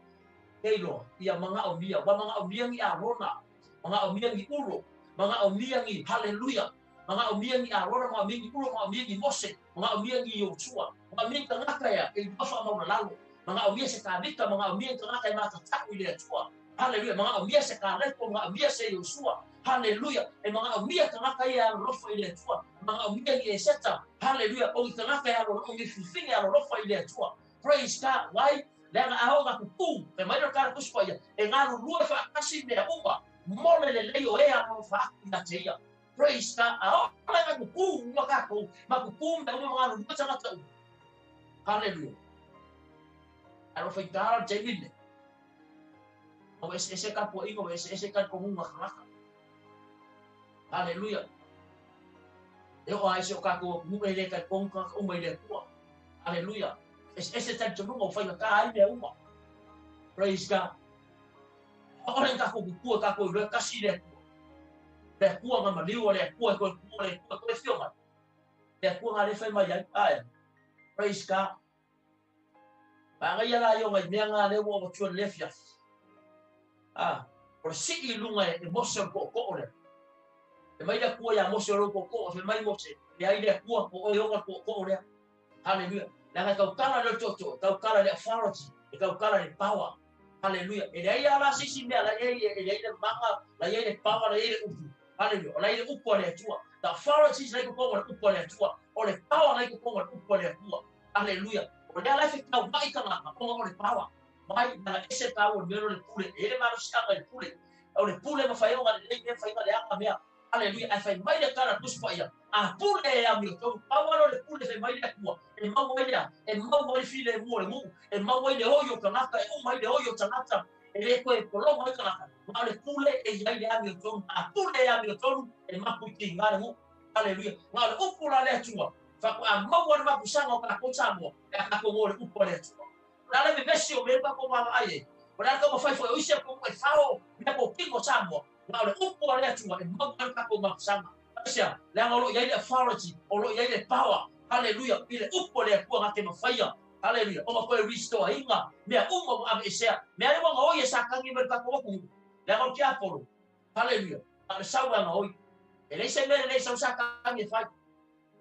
Kelo ia mga omia, wa mga omia ngi arona. Mga omia ngi uro. Mga omia ngi hallelujah. Mga omia ngi arona, mga omia ngi uro, mga omia ngi Mose, mga omia ngi Yoshua. Mga omia ngi ngakaya, e bafa mo na lalu. Mga omia se kabika, mga omia ngi ngakaya mata taku ile tua. Hallelujah. Mga omia se karepo, mga omia se Yoshua. Hallelujah. E mga omia ngakaya rofa ile tua. Mga omia ngi eseta. Hallelujah. O ngakaya ro ngi fifingi rofa ile tua. Praise God. Why? Lenga aho ga kuku pe mai no kara kuspoia e ngaru rua fa kasi me uma mole le leo e ano fa na teia praise God aho lenga kuku maka ko ma kuku me uma ngaru rua tanga tau hallelujah aro fa tara jevile o ese ka po ingo ese ka ko uma khaka hallelujah e o ai se o ka ko mu ele ka ko uma ele ko hallelujah ese tanto no fa ka ai me uma praise God. Orang tak kuku tak kuku kasih dia. Dia kuang sama dia oleh kuang fiuman. Dia kuang ada firman yang ay. Praise God. Bangaya lah yung may nga lewo mo chuan lefya. Por si ilunga emotion ko oleh. May dia kuang yang emotion ko may mo si. Dia dia kuang ko yung ko oleh. Hallelujah. Lang kau kala del chocho, kau kala del authority, kau kala del power. Hallelujah. Ele aí ala sisi me ala ele aí manga, la ele power, la ele upu. Hallelujah. La ele upu le tua. The authorities like ko le upu le tua. O le power like ko le upu le tua. Hallelujah. O le ala fi ka mai ka na ko le power. Mai na ese power mero le pule. Ele ma no sta le pule. O le pule ma fa yo ga le fa ga le anga me. Hallelujah. Ai fa mai le cara tu spaya. Pule ya mi to power le pule fa mai le tua. E mau mai file mo le mu. E mau mai le hoyo kanaka e mai le hoyo kanaka e le ko e polo mai kanaka ma le pule e ia le ami ton a pule ya mi ton e ma puti ngale mu hallelujah ma le upula le tua fa ko a mau ma kusanga ka ko tsamo e ka ko le upula le tua la le besi o me pa ko ma ai ora ko fa o ise ko e fao me ko pingo tsamo ma le upula le tua e mau ka ko ma kusanga sia le ngolo ia le authority o lo ia le power hallelujah ile upole ko ngate mafaya hallelujah o ma ko restore inga me umo am isia me ale mo oye sakangi me ka ko ku le ngol ki apolo hallelujah al sawa ngoi ele se me le sakangi fa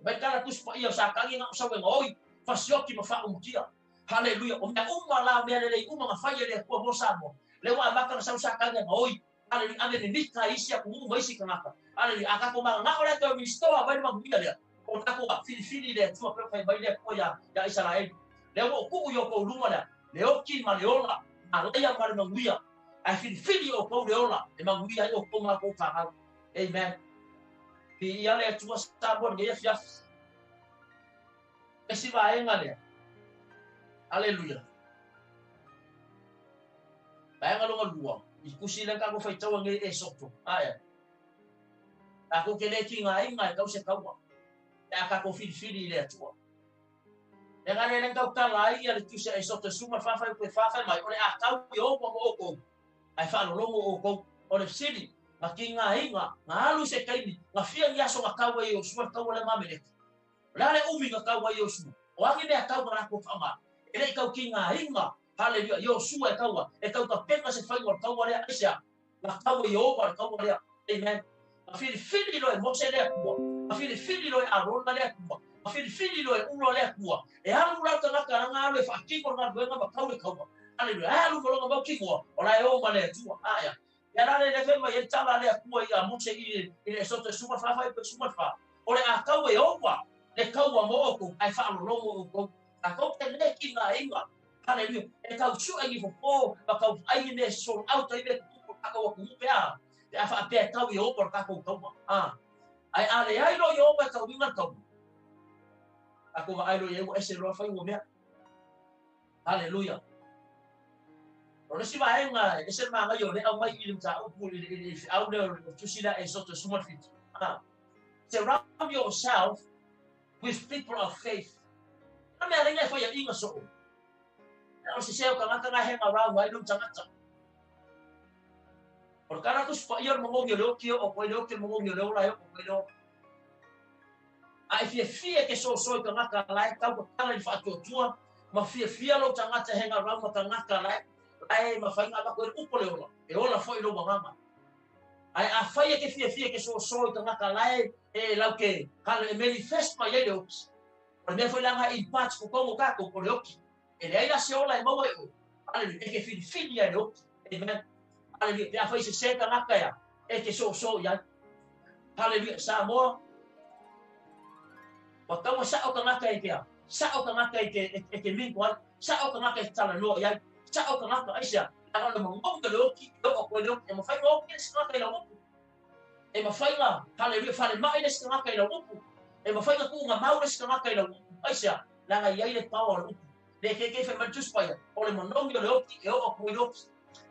me kala kus po ia sakangi nga sawa ngoi fasioki mafa umkia hallelujah o me umma la me le umma mafaya le ko mo samo le wa maka sakangi ngoi hallelujah ane ni ka isia ku mo isi kanaka hallelujah aka ko ma ngora to restore ba ma bia le o tako a fili le tua pe fai mai le ko ya Israel le o ku yo ko luma le o ki ma le ola a le ya ma le nguia a fili o ko le ola e ma nguia o ko ma ko fa amen ki ya le tua sa bon ge ya esi va en ale hallelujah ba nga lo ngua i kusi le ka ko fai tawa nge e sokto aya ako ke le ki ngai ka se ka ya ka ko fili le tua e ga le ngau ka lai ya le tusa e sota suma fa mai ole a ka yo mo ko ai fa lo mo ko ole sili ma ki nga alu se kai ni nga fia ya so ka wa yo suma ka wala ma mele la le umi ka wa yo suma o angi me ka wa ko fa ma ele ka ki nga Hallelujah. Yo sua e kau ka peka se whaingo kau warea asia. Na kau e owa kau warea. Amen. A fili lo e mose lea kua. A fili lo e arona lea kua. A fili lo e ulo lea kua. E alu rata ngaka ranga alu e whakiko ngā duenga ma kau e kaua. Hallelujah. E alu kolonga mau kikoa. O la e oma lea tua. Aya. E rane le whema e tala lea kua i a mose i le sote suma whawhai pe suma wha. O le a kau e owa. Le kau a mo oku. Ai whaalo lomo oku. A kau te le ki ngā inga. Hallelujah. E kau sua i fo ma kau ai ne so auto i le kuku ako ku pea. Te afa pe kau i opa ka ko kau. Ai ale ai lo i opa kau winga kau. Ako ma ai lo i ese ro fa ngo mea. Hallelujah. Ora si va enga ese ma yo le au mai i mta o pu i au le tu sila e so to suma fit. Surround yourself with people of faith. Na me alenga fa ya inga so. O se seo kangata nga hang around wai nung tangata. Por kana tu spa yor mo ngio kio o ko lo ke mo ngio lo la yo ko lo. Ai fie ke so kangata lai ka ko tala i fa tua ma fie lo tangata hang around ma tangata lai ma fa nga ko upo le ola. E ola foi lo mama. Ai a fa ke fie ke so kangata lai e lau ke kala manifest ma ye lo. Por me foi langa impact ko ka ko le oki. E le aina se ola e maua e o. Hallelujah. E ke fili e no. Amen. Hallelujah. Pea fai se ngaka ia. E ke so ia. Hallelujah. Sa moa. Wa tau sa o ngaka i pea. Sa o ngaka i ke lingua. Sa o ngaka i tala no ia. Sa o ngaka ai sia. Ana le mong ke lo ki lo ko lo. E mo fai no ke sa ngaka i lo. E mo fai nga. Hallelujah. Fale mai le sa ngaka i lo. E mo fai nga ku nga mau le sa ngaka i lo. Ai sia. Langa ia le power. Le ke fe mantus paia o le monongi le oki e o ko lo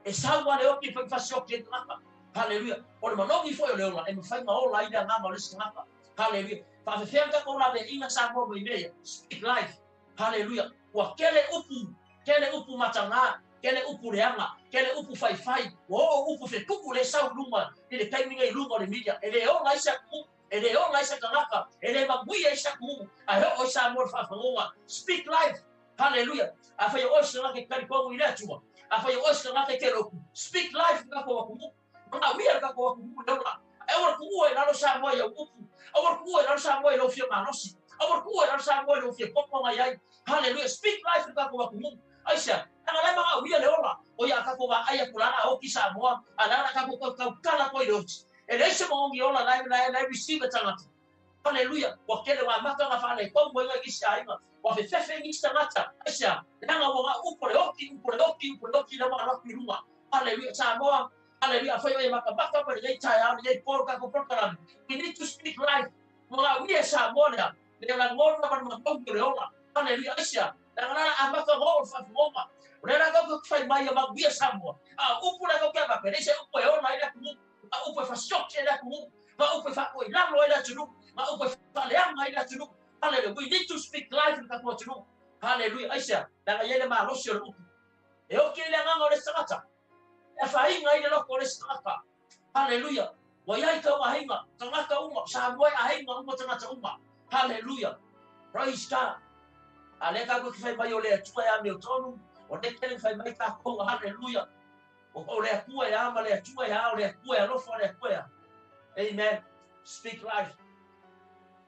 e sawa le oki fa sio ke ngaka. Hallelujah. O le monongi foi le ola e me fai ma ola ida ngama le ngaka. Hallelujah. Fa fe fenta ko la de inga sa mo me me speak life. Hallelujah. Wa kele upu matanga kele upu reanga kele upu fai o upu fe kuku le sa luma le timing e luma le media e le ola isa ku e le ola isa ngaka e le magui isa ku a ho isa mo fa speak life. Hallelujah. Afa yo osha ke kari ko ina chuma. Afa yo osha ke kero. Speak life ka ko ku. Nga wi ka ko ku dola. E wor ku e na lo sa mo ya ku. E wor ku e na lo sa mo lo fie ma no si. E wor ku e na lo sa mo lo fie ko ma yai. Hallelujah. Speak life ka ko ku. Aisha, ana le ma wi le ola. O ya ka ko ba aya kulana o ki sa mo. Ana ka ko kala ko lo. E le se mo ngi ola la receive tanga. Hallelujah. Wa kele wa maka nga fa le ko mo nga ki sa inga. Wa fe fe ngi ngata asia nanga wa upole oki na ma ki ruma. Hallelujah. Sa mo hallelujah fa yo maka baka pa le chaya le porka ko porka. We need to speak life. Mo ga wi sa mo na le la mo na ma ko le ola. Hallelujah. Asia nanga amaka ho fa mo ma. Le la ko fa mai ma wi sa mo. Upole ko ka ba pe se upo e ona ila ku. Upo fa shock ila ku. Ma upo fa ko ila lo ila tunu. Ma upo fa le anga ila tunu. Hallelujah. We need to speak life in Kapochino. Hallelujah. Aisha, na yele ma rosio upu. E o kile nga ngore sangata. E fa inga ile lo kore sangata. Hallelujah. Wa yai ka wa hinga, sangata uma, sa boy a hinga uma sangata uma. Hallelujah. Praise God. Ale ka ko fai mai ole tua ya me tonu. O ne kele fai mai ka ko hallelujah. O le tua ya ma le tua ya o le tua ya lo fo le tua. Amen. Speak life.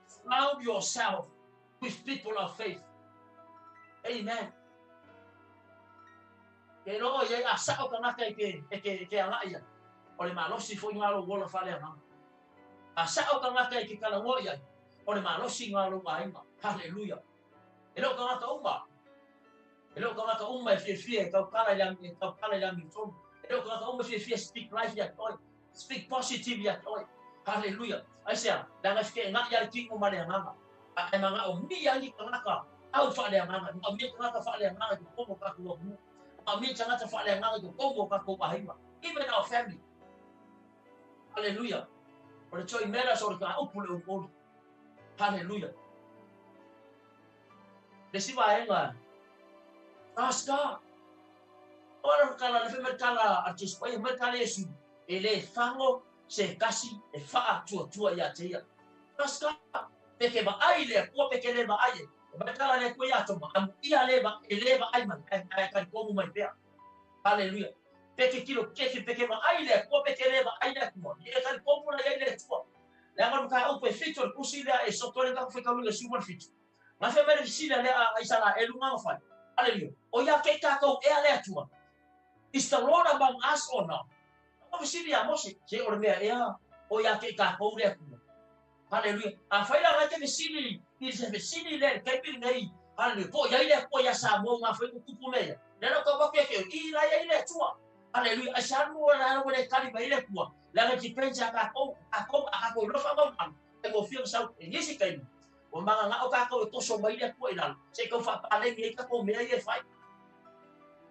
Surround yourself with people of faith. Amen. Ke no ye asa o kana ke ala ia. O le malosi fo ngalo wola fale ama. Asa o kana ke kala wo ia. O le malosi ngalo ainga. Hallelujah. E lo kana ta umba. E lo kana ta umba fie ka kala ya mi ton. E lo kana ta umba fie speak life ya toy. Speak positive ya toy. Hallelujah. Asia, dan aske ngak ya king umane nganga. Ai manga o mi ya ni kana au fa le nganga. O mi kana fa le nganga ko ko ka ko mu. O mi kana fa le nganga ko ko ka ko bahima. Even our family. Hallelujah. Por eso imera sobre ka upule upole. Hallelujah. Desiba enga. Aska. Ora kala le merkala artis pai merkala Yesu. Ele fango se kasi e faa tua ya tia. Aska. Peke ba ai le ko peke le ba ai. Batala le ko ya toma am ia leva ai man ai kan ko mai pe. Hallelujah. Peke kilo peke ma ai le ko peke leva ai le ko. E kan ko pula ai le ko. La ngon ka o pe fito kusila e sotore ka fika le suman fito. Ma fe mere sila le ai sala e lunga fa. Hallelujah. O ya ke ka ko e le tua. Is the Lord among us or not? O sili a mosi se o me e o ya ke ka ko le ko. Hallelujah. A faila la ke sili ni se sili le ke pi nei. Hallelujah. Po ya ile po ya sa mo ma fe ku ku me. Le no ko ba ke i la ya ile tua. Hallelujah. Asal mo na no le kali ba ile tua. La ke pensa ka ko lo fa mo man. E mo fio sa ni si kai. O manga nga o ka ko to so ba ile ko ina. Se ko fa pa le ni ka ko me ye fa.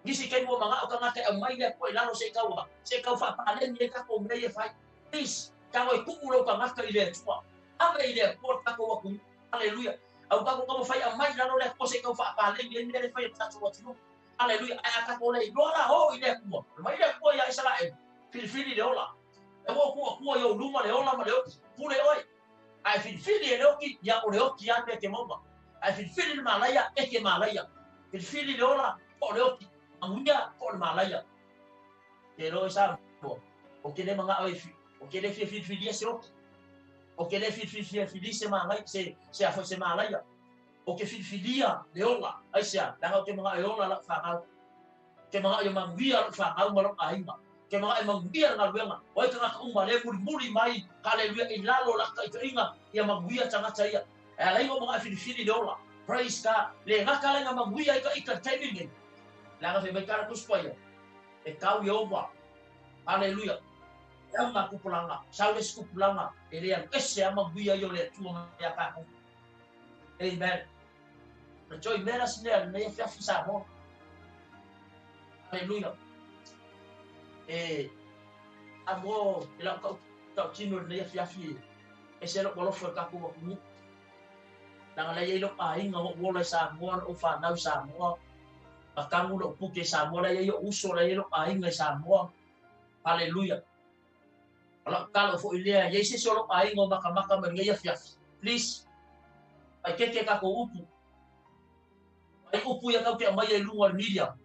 Ni si kai mo manga o ka nga ka mai le ko ina no se ka fa pa le ni ka ko me ye fa. Please, ka mo ku lo ka nga ka ile tua. Aba ile ko ka ko ku. Hallelujah. Au ka ko fa mai la no le ko se ka fa pa le ni le fa ta so tu. Hallelujah. Ai aka ko le dola ho ile ku. Mai ile ko ya Israel. Fili le ola. E mo ku yo luma le ola ma le ku le oi. Ai fili le oki ya o le oki ande ke moma. Ai fili le malaya e ke malaya. Fili le ola o le oki. Amunya ko le malaya. Ke lo sa mo. O ke le manga oi fi. O ke le fili se oki. O ke le fili se malaya se a fo se malaya. O ke filia le ola. Ai sia, la ke manga e ola la fa ke mga yung mangwia fa au malok aima ke mga yung mangwia na luenga o ito na kaumba le muri mai haleluya ilalo la ka inga ya mangwia tanga taya ala yo mga fili dola praise ka le ngaka la mangwia ika timing la ka fe bekara kuspoya e kau yova haleluya ya ma kupulanga saule kupulanga ele yang ese ya mangwia yo le tuanga ya ka amen na joy meras ne ya fa sa mo Hallelujah. Amo ila ka chino le fiafi. Se lo bolo fo ka ko mu. Na la ye lo ai nga wo la sa mo o fa na sa mo. Akamu lo pu ke sa mo la ye uso la ye lo ai nga sa mo. Hallelujah. Ala kalo fo ile ye se solo ai nga maka men ye fiafi. Please. Ai ke ka ko upu. Ai upu ya ka ke mai ye luar media.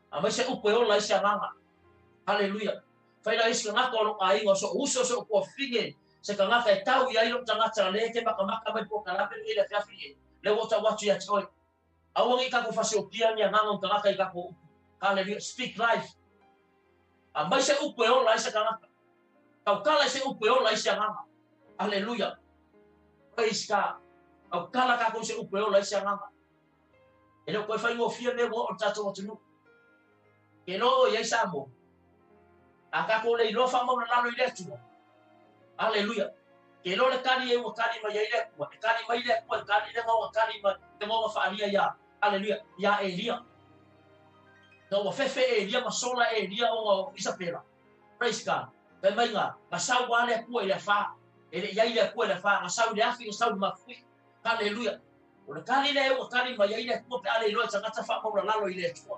Ama se upo yo lai sia nganga. Haleluya. Fai lai sia ngaka lo ai ngo so uso so ko finge. Se ka ngaka e tau ia ilo tanga tanga le ke maka mai po kala pe ile fa fi. Le wota watu ya choi. Awangi ka ko fa se opia nya nganga ka ngaka ka ko. Haleluya. Speak life. Ama se upo yo lai sia ngaka. Kau kala se upo yo lai sia nganga. Haleluya. Praise God. Kau kala ka ko se upo yo lai sia nganga. Ele ko fa ngo fia me mo o tato o tunu. Que no ya samo acá con le lo famo na lo ile tu aleluya que lo le kali e kali ma ya ile ku kali ma ile ku kali le ma kali ma te mo fa alia ya aleluya ya elia no fefe elia ma sola elia o isapela praise God pe mai nga ma sa wa le ku ile fa ele ya ile ku ile fa ma sa le afi sa ma fu aleluya o le kali le o kali ma ya ile ku pe aleluya sa ta fa mo na lo ile tu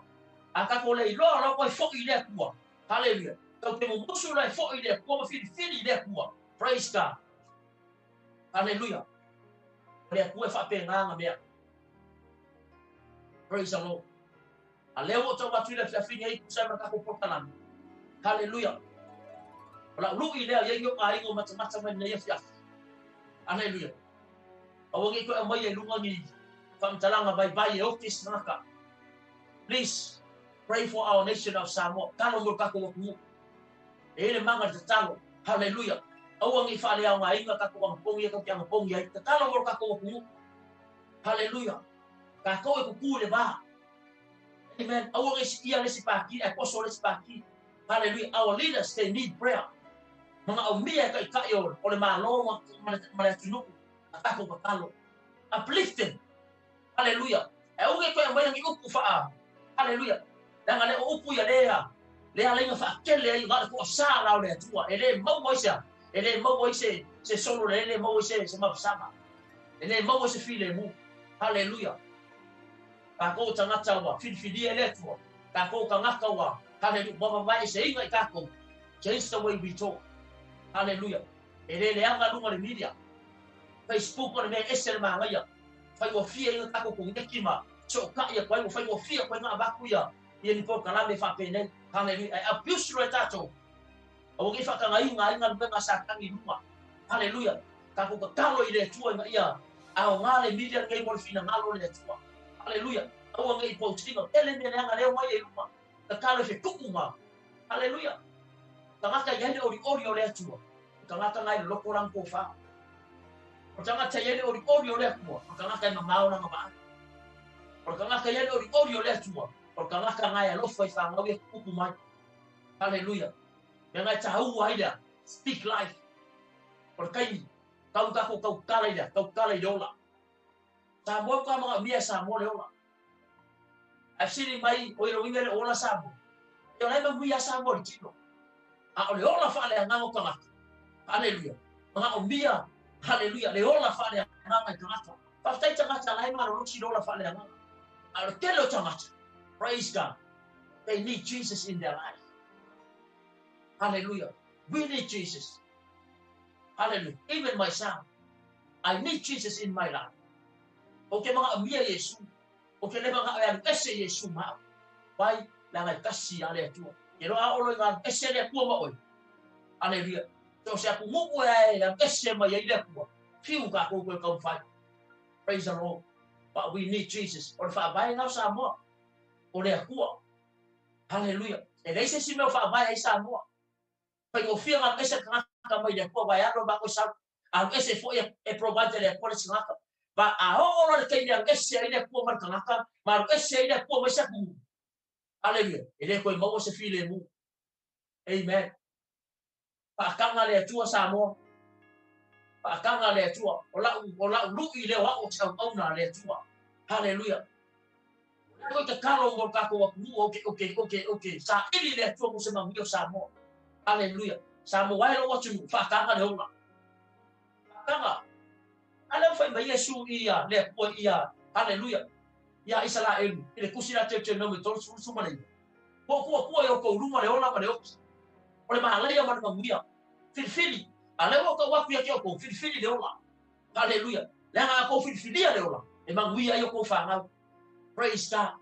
aka ko le lo ko fo ile ku hallelujah to te mo musu le fo ile ku ma fili ile ku praise God hallelujah le ku fa pe nga me praise the Lord aleo to ba tu le fa fini ai ku sa ma ka ko portalan hallelujah la lu ile ya yo ai ngo macam-macam ne ya fa hallelujah awangi ko amai lu ngi fam talanga bye office naka please pray for our nation of Samoa. Kalau mereka kumu, ini mangan tetangga. Haleluya. Awang ifali ang ay ngakakuang pong ya kang pong ya. Kalau mereka kumu, haleluya. Kako ikukule ba? Amen. Awang iya si paki, apostle si paki. Haleluya. Our leaders they need prayer. Mga umiya kay kayo oleh malo malatunok. Ako bakalo. Uplifting. Haleluya. Awang ko ang bayang ikukufa. Haleluya. Dan ale upu ya lea lenga fa kele ga ko sala le tua ele mo se solo ele mo se mapsama ele mo se file mu haleluya ka ko tanga tawa fili ele tua ka ko kanga kawa haleluya baba mai se inga ka ko change the way we talk haleluya ele le anga lunga le media Facebook ko me esel ma ngaya fai o fia ina tako ko ngeki ma so ka ia ko fai o fia ko na ba ku ia ni po kala me fa pene hallelujah ai abuse ro tato o ki fa ka ngai me ngasa tangi luma hallelujah ka ko talo ile tua na ia au ngale media ngai mo fina ngalo le tua hallelujah au ngai po tingo ele me nga le mai luma ka kalo fe tukuma hallelujah tangata yale ori le tua tangata ngai lokoran ko fa tangata yale ori le tua tangata na mau na ba tangata yale ori le tua tangata ngai lo fa fa ngai tukuma hallelujah yang ai tahu aida speak life kai kau kala dola Samoa ka mga mia Samoa leola asini mai o iro ingere ola Samoa yo lai ma mia Samoa tino a ole ola fa le ngamo kala haleluya mga mia haleluya le ola fa le ngamo kala pa tai tanga lai ma ro si dola fa le ngamo a telo tanga praise God they need Jesus in their life hallelujah we need Jesus hallelujah even myself I need Jesus in my life. Okay, mga amia Yesu. Okay, le mga ayang ese Yesu ma. Pai, langai kasi ale tu. Yelo a olo ngan ese le ku ma oi. Hallelujah. So sa ku mu ai yang ese ma ye le ku. Fiu ka ko ko fai. Praise the Lord. But we need Jesus. Or fa bai na sa mo. O le ku. Hallelujah. E le se si me fa bai sa mo. Pai o fia ngan ese ka mai le ku bai aro ba ko sa ang ese fo e provide le por sinaka ba a o le kai yang ese ile ko mar kanaka mar ese ile ko ma sa ku hallelujah ile ko mo se file mu amen pa kanga le tua sa mo pa kanga le tua ola lu ile wa o sa o na le tua hallelujah ko te kalo mo ka ko ku okay sa ile le tua mo se ma mo sa mo hallelujah sa mo wa lo wa tu pa kanga le ola kanga ala fai mai Yesu ia le po ia haleluya ia Israel ile kusira tete no me tol su male ko yo ko ruma le ola male ole ma ala ia ma muia filfili ala wo ko wa ku ya ko filfili le ola haleluya la nga ko filfili le ola e ma muia yo ko fa nga praise God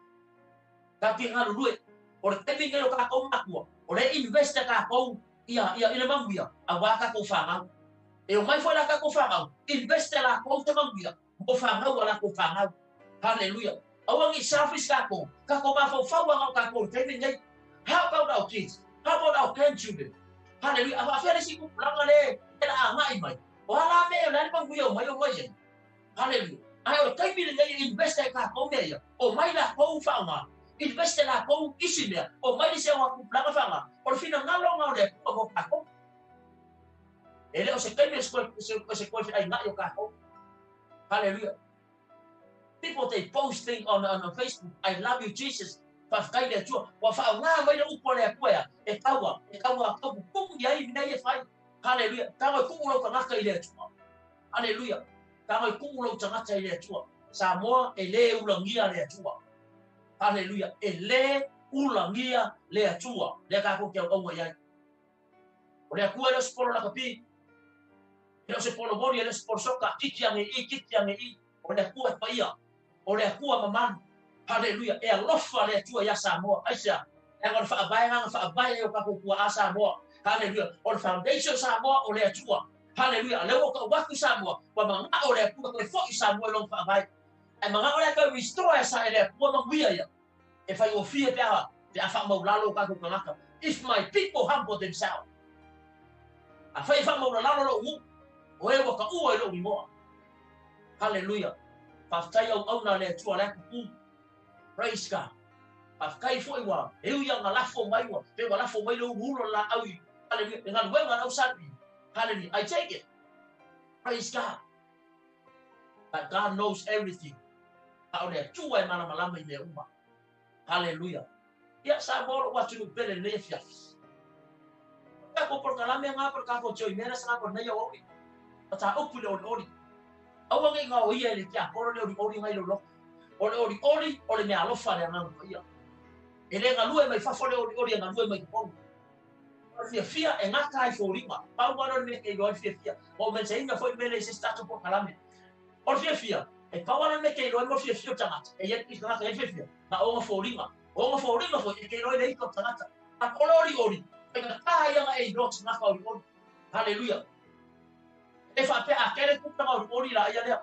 ka ti nga lu o te vinga yo ka ko ma ku o le invest ka ko ia ile ma muia awa ka ko fa nga e o mai fora ka ko fanga investe la ko te mangia o fanga wala ko fanga hallelujah awangi selfish ka ko ma fo fa wa ka ko te ngai how about our kids how about our grandchildren hallelujah aba fere si ku langa le ela mai wala me la mangia o mai hallelujah ai o te bi ngai investe ka ko me ya o mai la ko fanga investe la ko isime o mai se wa ku langa fanga o fina ngalo ngale ko ka ko ele o se kai se ko ai na yo ka ho hallelujah people they posting on Facebook I love you Jesus fa kai le tu wa fa nga mai u po le ko ya e kawa ka ku ya i na ye fai hallelujah ka ku lo ka kai le tu hallelujah ka ku lo ka kai le tu sa mo ele u lo ngia le tu hallelujah ele u lo ngia le tu le ka ku ke o mo ya o le ku le sporo la kapi Ele se polo mori ele se por soka kiki ame i o le kua paia o le kua maman haleluya e alofa le tua ya Samoa aisa e ngor fa bai o ka kua a Samoa haleluya o le foundation Samoa o le tua haleluya le o ka waku Samoa wa manga o le kua ko fo Samoa lo fa bai e manga o le ka restore sa ele kua manguia ya e fai o fie pe a fa mau lalo ka kua ngaka if my people humble themselves a fai fa mau lalo lo o e waka ua e lo mi moa. Hallelujah. Paftai au na le tua le kuku. Praise God. Pafkai fo iwa. E uia nga lafo mai wa. Pe wa lafo mai lo ulo la au. Hallelujah. E nga wenga au sati. Hallelujah. I take it. Praise God. But God knows everything. Au le tua e mana malama i le uma. Hallelujah. Ia sa bolo wa tunu pele le fiafis. Kako por kalame nga por kako choi mera sa ko na yo. Ta upu le ori awa ngai ngau ia le kia koro le ori ngai lo o le me alofa le ngau ia ele ngalu mai fa fole ori ngalu mai ko fia e ngaka i fo pa wano me e go fia o me sei na foi mele se sta to kalame o fia E kawana me ke roi mo fia tanga. E ia ki tanga e fia. Na o foringa. O foringa fo ke roi le ko tanga. A ori. E ka taia e rots na ka ori. Hallelujah. E fa pe a kere ku tanga ori la ia le.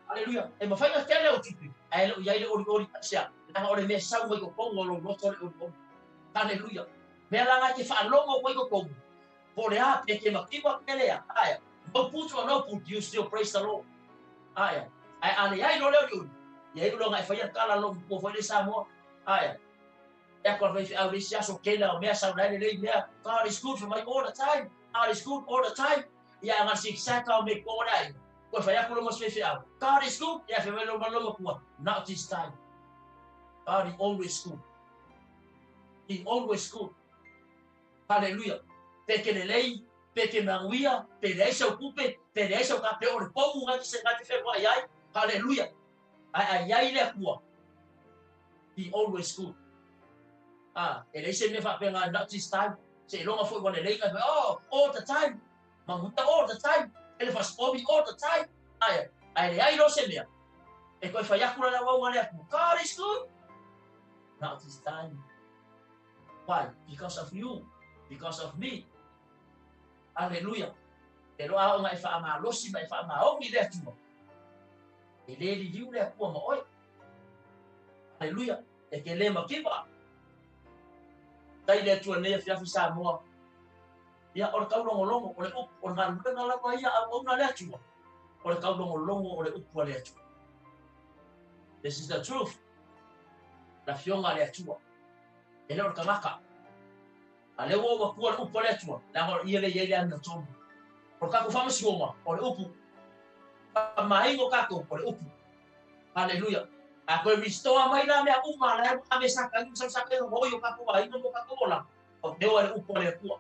Hallelujah. E ma fainga kele o tipi. Ai lo ia le ori sia. Na ore me sa mo ko kongo lo ori. Hallelujah. Me la ke fa longo ko kongo. For the app, they came up, keep up, aya. No put or no put, you still praise the Lord. Aya. I don't know you. You don't like for your color long for the Samo. Aya. God is good for my all the time. God is good all the time. Yeah, I'm going to see exactly how make all that. But for you, must face out. God is good. Yeah, for me, not this time. God is always good. He's always good. Hallelujah. Peke lei, peke manguia, pereza o cupe, pereza o capeu, o povo vai se vai fer vai ai. Hallelujah. Ai le cua. He always good. Ele se me fa penga not this time. Se longa foi quando ele all the time. Mamuta all the time. Ele faz obi all the time. Ai lo se me. E coi fa yakura na wa le cua. God is good. Not this time. Why? Because of you. Because of me. Hallelujah. Pero a ngai fa ma losi mai fa ma o mi le tu. Ele li liu le ku ma oi. Hallelujah. E ke le ma kiba. Tai le tu ne fia fi sa mo. Ya or ka longo longo o le o ngal ngala ko ia o na le tu. O le ka longo longo o le u le tu. This is the truth. La fionga le tu. Ele or ka maka. Ale wo wa ku o le tu. La ho ia le ana tombo. Por kako fama sioma, o le upu. Maingo kako, o le upu. Hallelujah. A koe ristoa mai na mea uma, na a me saka, sa saka no hoi o kako wa, ino mo kako ola. O te oa le upu o le kua.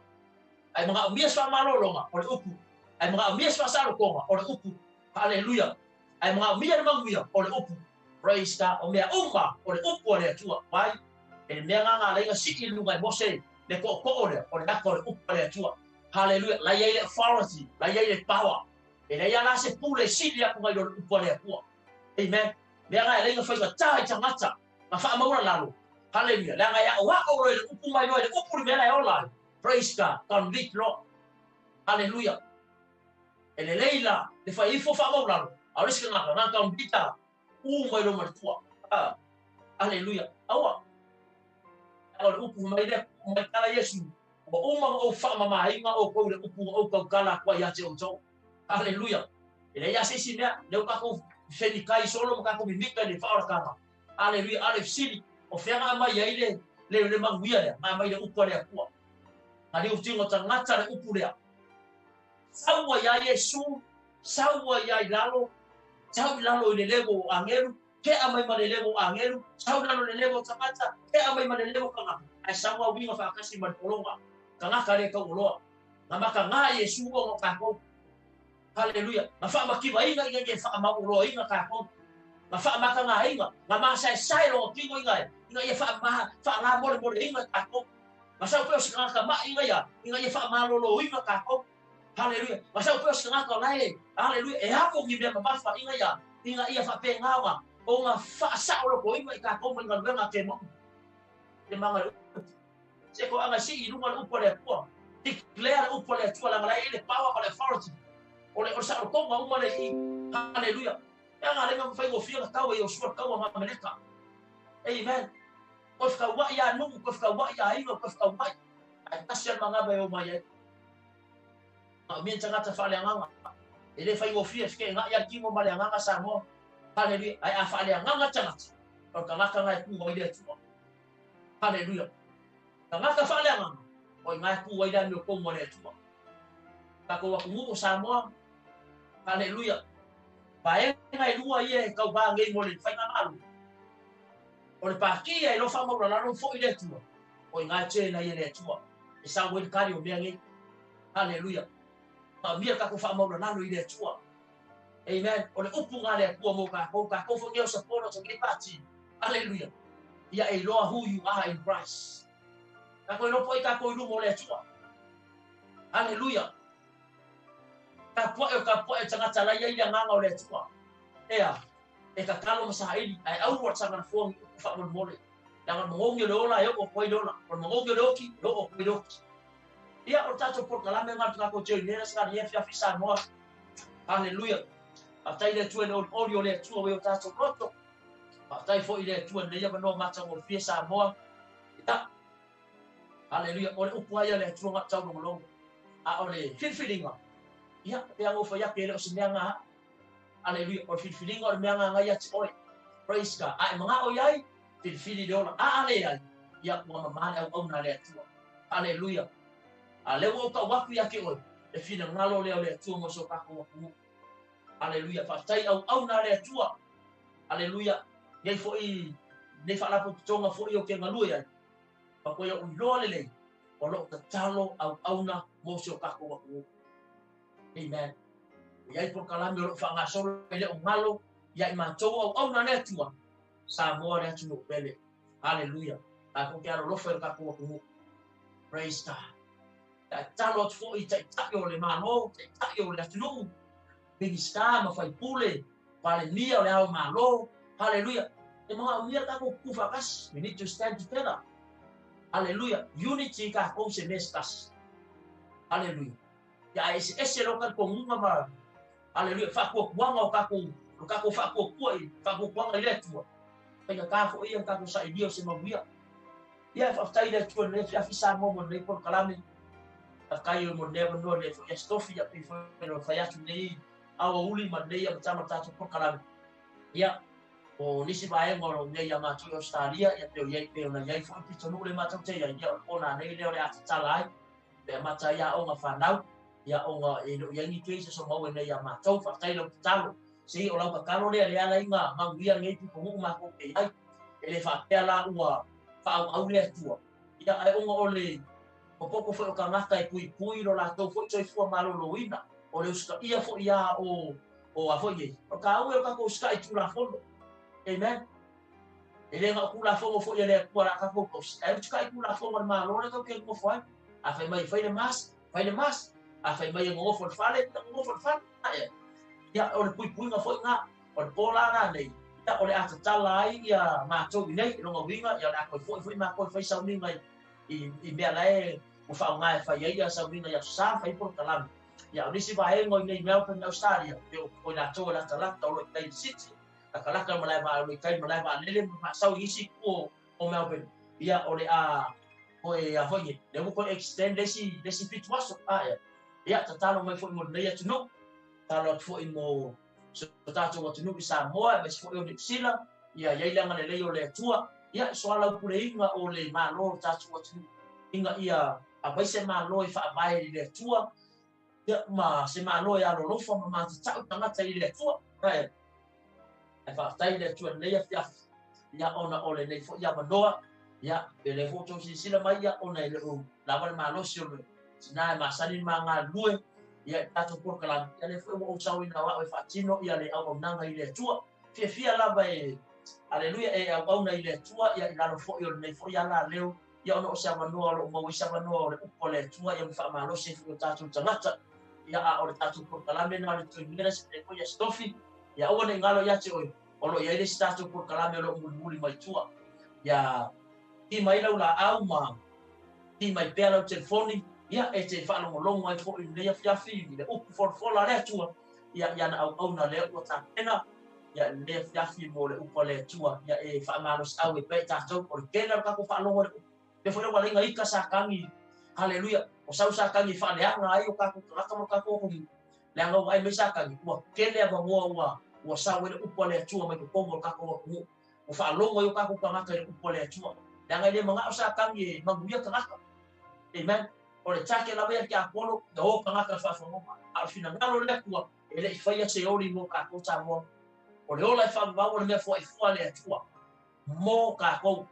Ai mga umia swa malolonga, o le upu. Ai mga umia swa sarokonga, o le upu. Hallelujah. Ai mga umia na manguia, o le upu. Praise God. O mea uma, o le upu o le tua. Wai, e mea nganga leiga siki lunga i mose, le ko o le nako o le upu o le tua. Hallelujah. La yai authority, la yai power. E la yala se pule sili aku ngai do upole aku. Amen. Le nga le nga fa tai tangata. Ma fa maura lalo. Hallelujah. La nga ya wa o le upu mai no le upu le la ola. Praise God. Convict Lord. Hallelujah. E le leila le fa ifo fa maura lalo. A riska nga na convicta. Mai lo martua. Hallelujah. Awa. O upu mai le mai kala Yesu. O uma o fa mama inga o ko le upu o ko kala kwa ya te o to. Hallelujah. Ele ya se sina le ka ko feni kai solo ka ko mimika le fa ora kama. Hallelujah. Ale sili o fera mai ya ile le manguia le mai le upu le kwa. Ali o tingo tangata le upu le. Sawa ya Yesu, sawa ya lalo, sawa lalo le lego angelu, ke amai ma le lego angelu, sawa lalo le lego tangata, ke amai ma le lego kanga. Ai sawa winga fa kasi ma polonga. Kanga kare ka uloa. Ngama ka nga Yesu o ka ko. Hallelujah. Ma fa ma ki wa inga inga fa ma ulo inga ka ko. Ma fa ma ka nga inga. Ngama sai lo ki ngo inga. Inga ye fa nga mo inga ka ko. Ma sa pe ska ka ma inga ya. Inga ye fa ma lo inga ka ko. Hallelujah. Ma sa pe ska ka lai. Hallelujah. E hapo ki be ma fa inga ya. Inga ia fa pe ngawa. O nga fa sa lo ko inga ka ko mo nga te mo. Te manga se ko anga si ilunga upo le po declare upo le tua la ile power of authority ole o sa ko ma uma le i hallelujah ya nga le ma fa go fia ka wa yo swa ka wa ma meneka amen ko ska wa ya nu ko ska wa ya ino ko ska wa ai tasel manga ba yo ma ya mi tanga ta fa le nga ele fa go fia ske nga ya ki mo ma le nga sa mo hallelujah ai a fa le nga tanga ko ka nga ku mo ile tu hallelujah ngaka fa lenga o ngai ku wai dan ko mo le tu ka ko ku mo sa mo hallelujah pai ngai lua ye ka ba ngai mo le fa na malu o le pa ki e lo fa mo la no fo ile tu o ngai che na ye le tu e sa wo ka ri o me ngai hallelujah pa mi ka ko fa mo la no ile tu amen o le upu ngale ku mo ka ko fo ngai so po no so ngai pati hallelujah ya e lo who you are in Christ. Kako no poi kako lu mo le tua. Hallelujah. Ka po e tanga tala ia ia nganga o le tua. ea e ka kalo masaili ai au wa sanga fo fa mo mole yang mongongi le ola yo ko idola o mongongi le oki yo o idoki ia o tato por kala me ngat ko je ne sa ni fa fisa mo haleluya atai le tuen o olio le tu o tato roto atai fo ile tuen le ya no mata o fisa mo ia haleluya o upua ya le tu ngat tau no lo a ole filfilinga ia pe ngo fa ya ke le o sinanga haleluya o filfilinga o me nga ya oi praise God ai mga o yai filfili de ola a ale ai ia mo mama au na le tu haleluya ale wo ka waku ya ke oi e fina ngalo le tu mo so ka ko haleluya fa tai au na le tu haleluya ngai fo I ne fa la po tonga fo I o ke ngalu ya pa ko yo lo le o lo ta talo au na mo so ka ko amen ia por kala me lo fa nga so le o ngalo ia I ma to au na le tu sa mo le tu pele haleluya a ko ke lo fa ka ko praise God ta talo fo I ta yo le malo ta yo le tu Bingista ma fai pule pale nia le au malo hallelujah e mga unia ta ko kufa kas we need to stand together hallelujah unity ka ko se mestas hallelujah ya ese lo ka ko munga ma hallelujah fa ko wanga ka ko fa ko wanga le tu pe ka fo ia ka ko sa dio se mabia ya fa tai le tu le fa fisa mo le por kalame kai mo never no le fo stofi ya pe fo no fa ya tu nei awa uli mandei am tama tatu por kalame ya o nisi bae ngoro nei ya matu Australia ya pe ye pe na yai fo pito no le matu te ya ona nei le ata talai pe mata ya o nga fanau ya o nga e no yangi case so mo nei ya matu fa tai lo talo si o la ka kalo le ala inga mangia ngai pi ko ma ko pe ai ele fa pe la ua fa au le tu ya ai o nga ole o poko fo ka ngata e pui lo la to fo choi fo malo lo ina o le uska ia fo ia o a fo ye o ka au ka ko uska I tu la fo amen ele nga ku la fo fo ia le ku la ka ko ai uska I ku la fo ma lo le ko ke ko fo a fa mai fa le mas a fa mai ngo fo fale ngo fo fale ya o le pui nga fo nga o le pola na nei ya o le ata tala ai ia ma to nei lo ngo vinga ya na ko fo ma ko fa sa ni mai I me lai o fa nga fa ia sa ni ya sa fa por kalam ya nisi bae ngoi nei Melbourne Australia yo ko na to la tala to lo nei city ka kala ka malai ba lo kai malai ba lele ma sau isi ko o Melbourne ya o le a o e a foi le ko extend desi pit waso ya tatalo mai foi mo nei atu no talo foi mo so tato wa tunu bisa mo e mas foi o de sila ya ia langa le o le tua ya so ala pure inga o le ma lo tato wa tunu inga ia a vai se ma lo fa vai le tua ya ma se ma lo ya lo fo ma ta tanga tai le tu ai fa tai le tu ne ya ona ole ne fo ya manoa ya le fo to si sila mai ya ona le o la ma lo si o na ma sani ma nga lue ya tato por kala ya le fo o sawi na wa fa tino ya le au na nga ile tu fia la ba aleluya e au na ile tu ya la lo fo yo ne fo ya la leo ya ona o sa manoa lo mo sa manoa le o le tu ya fa ma lo si fo tato tangata ya a o tatu por kalame na le tuingira se ko ya stofi ya o ne ngalo ya che o lo ya ile tatu por kalame lo muli mai tua ya ki mai la au ma ki mai pelo telefoni ya e te fa lo longo ai fo ile ya fi le o fo la le tua ya na au na le o ta pena ya le fi mo le o le tua ya e fa ma lo au e pe tatu por kena ka ko fa lo le fo le wala ngai ka sa kangi haleluya o sa kangi fa le anga ai o ka ko le anga ai me sa kangi ko kele ba mo sa we upo le tua mai ko mo ka ko o fa longo yo ka ko ka ka upo le tua le anga le manga sa kangi maguya ka amen o le take la be ki apolo do ka ka fa mo al final ngalo le ko ele fa ya se oli mo ka ko ta mo o le ola fa ba o le fo le tua mo ka ko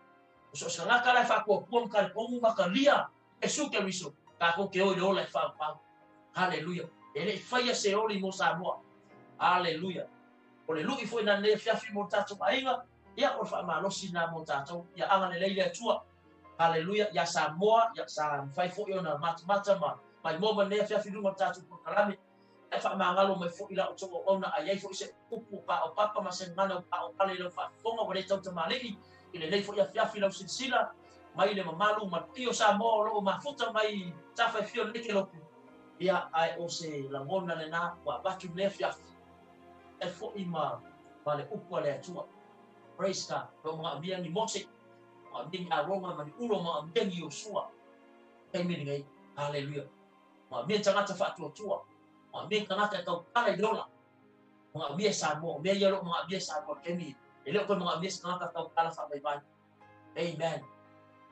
so sa ka la fa ko ka ko mo ka lia esu ke riso ka ko ke o le ola fa pa haleluya ele faia se oli mo sa mo haleluya o le lui foi na le fiafi mo tato ainga ya o fa ma lo sina mo tato ya anga le le tua haleluya ya Samoa ya sa fai fo yo na mata ma mai mo le fiafi mo tato por kalame e fa mangalo mai fo ila o to ona ai fo se upu pa o papa ma se ngana pa o pale lo fa fonga o le tau te maliki ile nei fo ia fiafi lo sila mai le mamalu ma tio sa mo lo ma futa mai tafa fio le ke lo ia ai o se la mona le na wa batu le fiafi e fo ima vale upu le atua praise God lo mga biang ni mose mga biang aroma ma ni ulo mga biang Yosua kai mi ngai haleluya mga biang tangata fa tua mga biang tangata tau kala dola mga biang samo biang yelo mga biang samo kemi ele ko mga biang tangata tau kala fa bai amen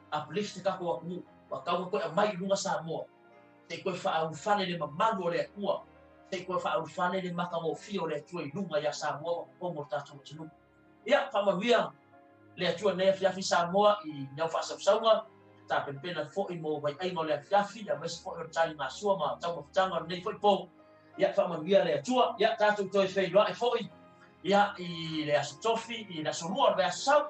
uplift ka ko aku wa ka ko mai lunga samo te ko fa au fane le mamalo le tua te ko fa au fane le maka mo fio le tua lunga ya samo ko mo ta tunu ia fa ma via le atua ne fiafi Samoa i nyau fa saunga ta pena fo i mo vai ai mo le fiafi ya mes fo o tali na sua ma ta mo tanga nei fo po ia fa ma via le atua ia ta tu toi fe lo ai fo ia i le astofi i la solua le sau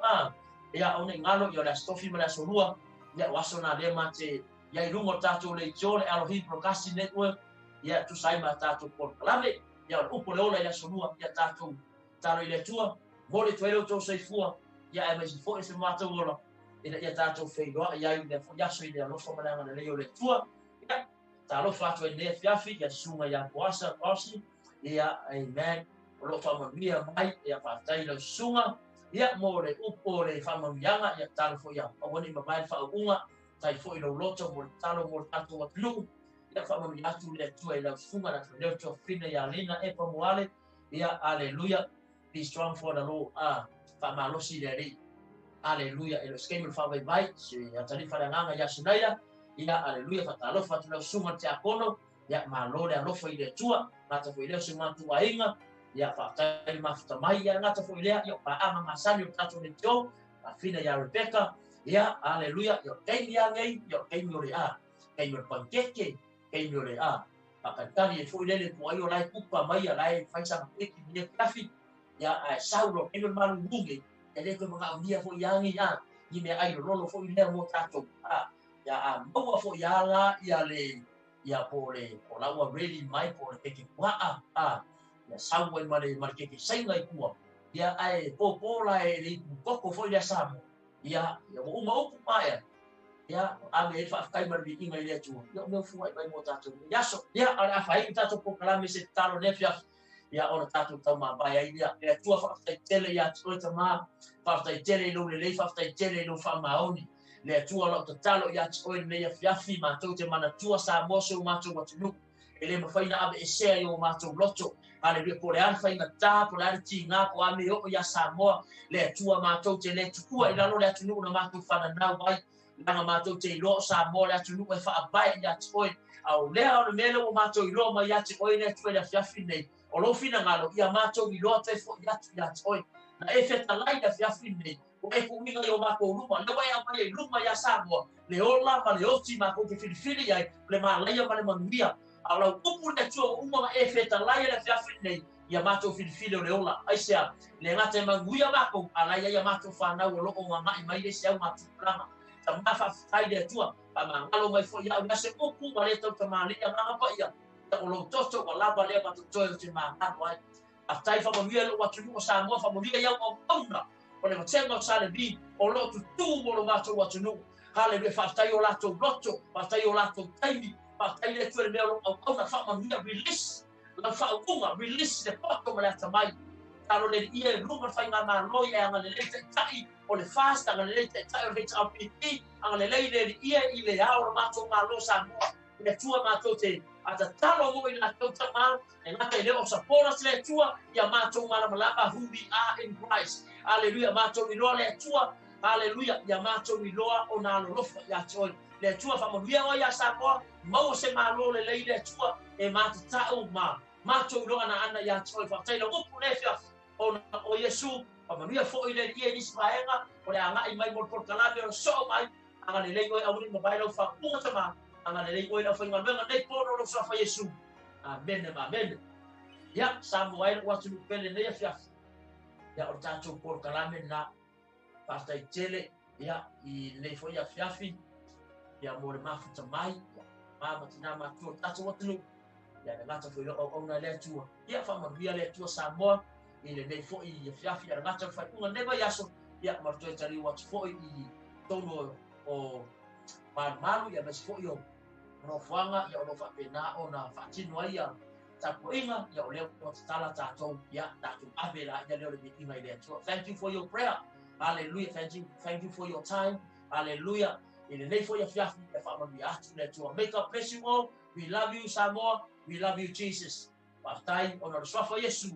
ia ona ngalo i le astofi ma le solua ia wasona le mate ia i lungo tatu le jole Elohim Broadcasting Network ia tu sai ma tatu por klave ia upo le ola i le solua ia tatu talo i le tua mole tuelo to sei fua ia e mai fo se mata ola ia tatou feiloa ia i le foliaso i le alofa malanga le leo le tua ia talofa atu e ne fiafi ia sunga ia poasa osi ia amen o lo famamia mai ia fatai le sunga ia mo le upo le famamianga ia talofo ia awani mai faaunga tai fo i lo loto mo talo mo tatu atlu ia famamia atu le tua i le sunga na le to fina ia lina e pamoale ia aleluia be strong for the Lord famalosi le ri aleluia e lo skema fa vai se atali fa nganga ya sunaia ia aleluia fa talo fa tlo suma te akono ya malore alo fa ile tua ngata fo ile suma tu ainga ya fa tali mafuta mai ya ngata fo ile yo pa ama masali o tatu le tio a fina ya Rebecca ya aleluia yo kai ya ngai yo kai mori kai mori pankeke kai mori pakatali e fo ile le po ayo lai pupa mai ya lai fa sa peki ni kafi ya saulo e malu bunge ele ko mga dia fo yangi ni me ai rolo fo ile mo tato ya mo fo yala ya le ya pole o la wa really mai por ke wa ya sawe mare ke senga i kuwa ya ai popola e le koko fo ya samo ya uma upu mai ya ame fa kai mar bi inga ile tu ya me fu ai mo tato ya so ya ala fa ai tato po kala me se talo ne fia ya ona tatu tau ma bai ai ya tua fa tele ya tso tama fa tele lo le fa tele lo fa maoni le tua lo talo ya tso ne ya fiafi ma to te mana tua sa moso ma to watu lu ele ma fa ina abe se yo ma to loto ale le por an fa ina ta por an ti nga po ame o ya sa mo le tua ma to te le tua ila lo le tu no ma to fa na bai na ma to te lo sa mo le tu no fa bai ya tso au le au le lo ma to lo ma ya tso ne tu le fiafi ne o lo fina ngalo ia macho i lo te fo ya oi na e feta lai da fiafi nei o e ku minga yo ma ko ruma le vai mai ruma ya sabo le ola ma le oti ma ko ke fili ai le ma lai ma le mangia ala upu na tuo uma e feta lai da fiafi nei ia macho fili le ola ai sia le ngate manguia ma ko ala ia macho fa na o lo o ma mai le sia ma plama ta ma fa fai de tua pa ma ngalo mai fo ya se upu ma le to ma le ya ma pa ia o lo toto o lava le pa to te ma ai a tai fa mo lo watu no sa mo fa mo ia o ona o le tsengo sa le bi o lo tu mo lo watu no hale le fa tai o la to loto fa tai o la to tai fa tai le tu le lo o ona fa mo release la fa o release le poto mo la tamai talo le ia lu ma fa ma lo ia ma le tai o le fasta ma le tai o le tapiti ang le le ia i le ao ma to ma lo sa mo le tua ma to te ata talo mo ina to tama e ngata ile o sapora le tua ia ma to ma la who we are in Christ hallelujah ma to ilo le tua hallelujah ia ma to ilo o na lo fa ya to le tua fa mo via o ya sa ko mo se ma lo le le tua e ma ta o ma to ilo ana ya to fa tai lo upu le fia o Yesu pa mo via fo ile ia ni Israela o le anga i mai mo por kalame o so mai anga le o au ni mo bai lo fa ku tama anga le oi na foi ngana nei pono lo sa fa Yesu amen amen ya Samuel watu pele nei fia ya o tato por kalame na pasta tele ya i nei foi ya fiafi ya mo le mafuta mai ma matina ma tu tato watu ia le ngata fo o na le tua ia fa ma via le tua Samoa i le nei fo i fiafi ia ngata fa unga neva yaso ia martoe tari wat fo i tono o malu ia mes fo i o rofuanga ia o fa pena ona fa tino ia tapo inga ia o le o tala tatou ia tatu avela ia le meeting ai le tua. Thank you for your prayer. Hallelujah. Thank you for your time. Hallelujah. In the name for your fiafi ia fa ma via atu le tua. Make up bless you all. We love you Samoa. We love you Jesus. Pastai ona swafa Yesu.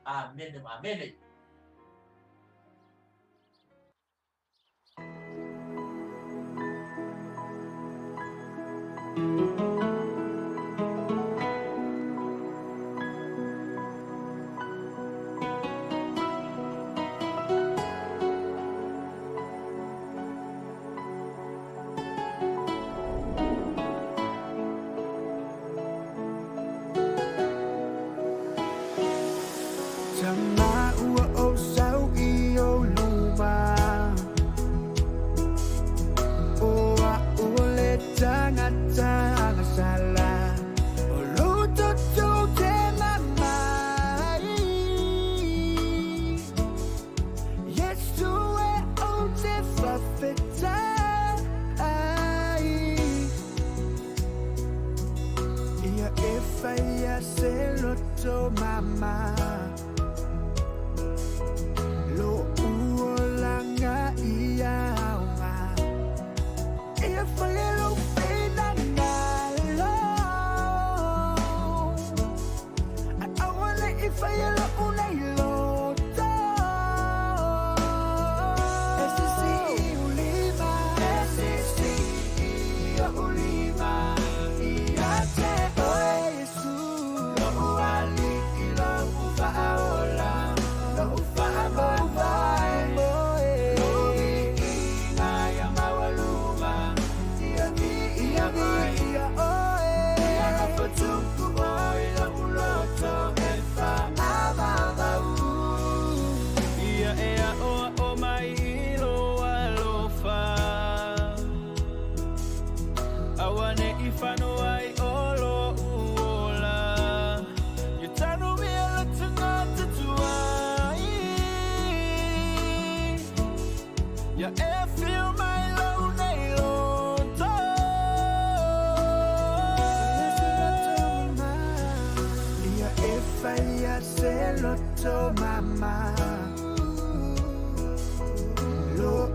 Amen. Amen. Mama, lo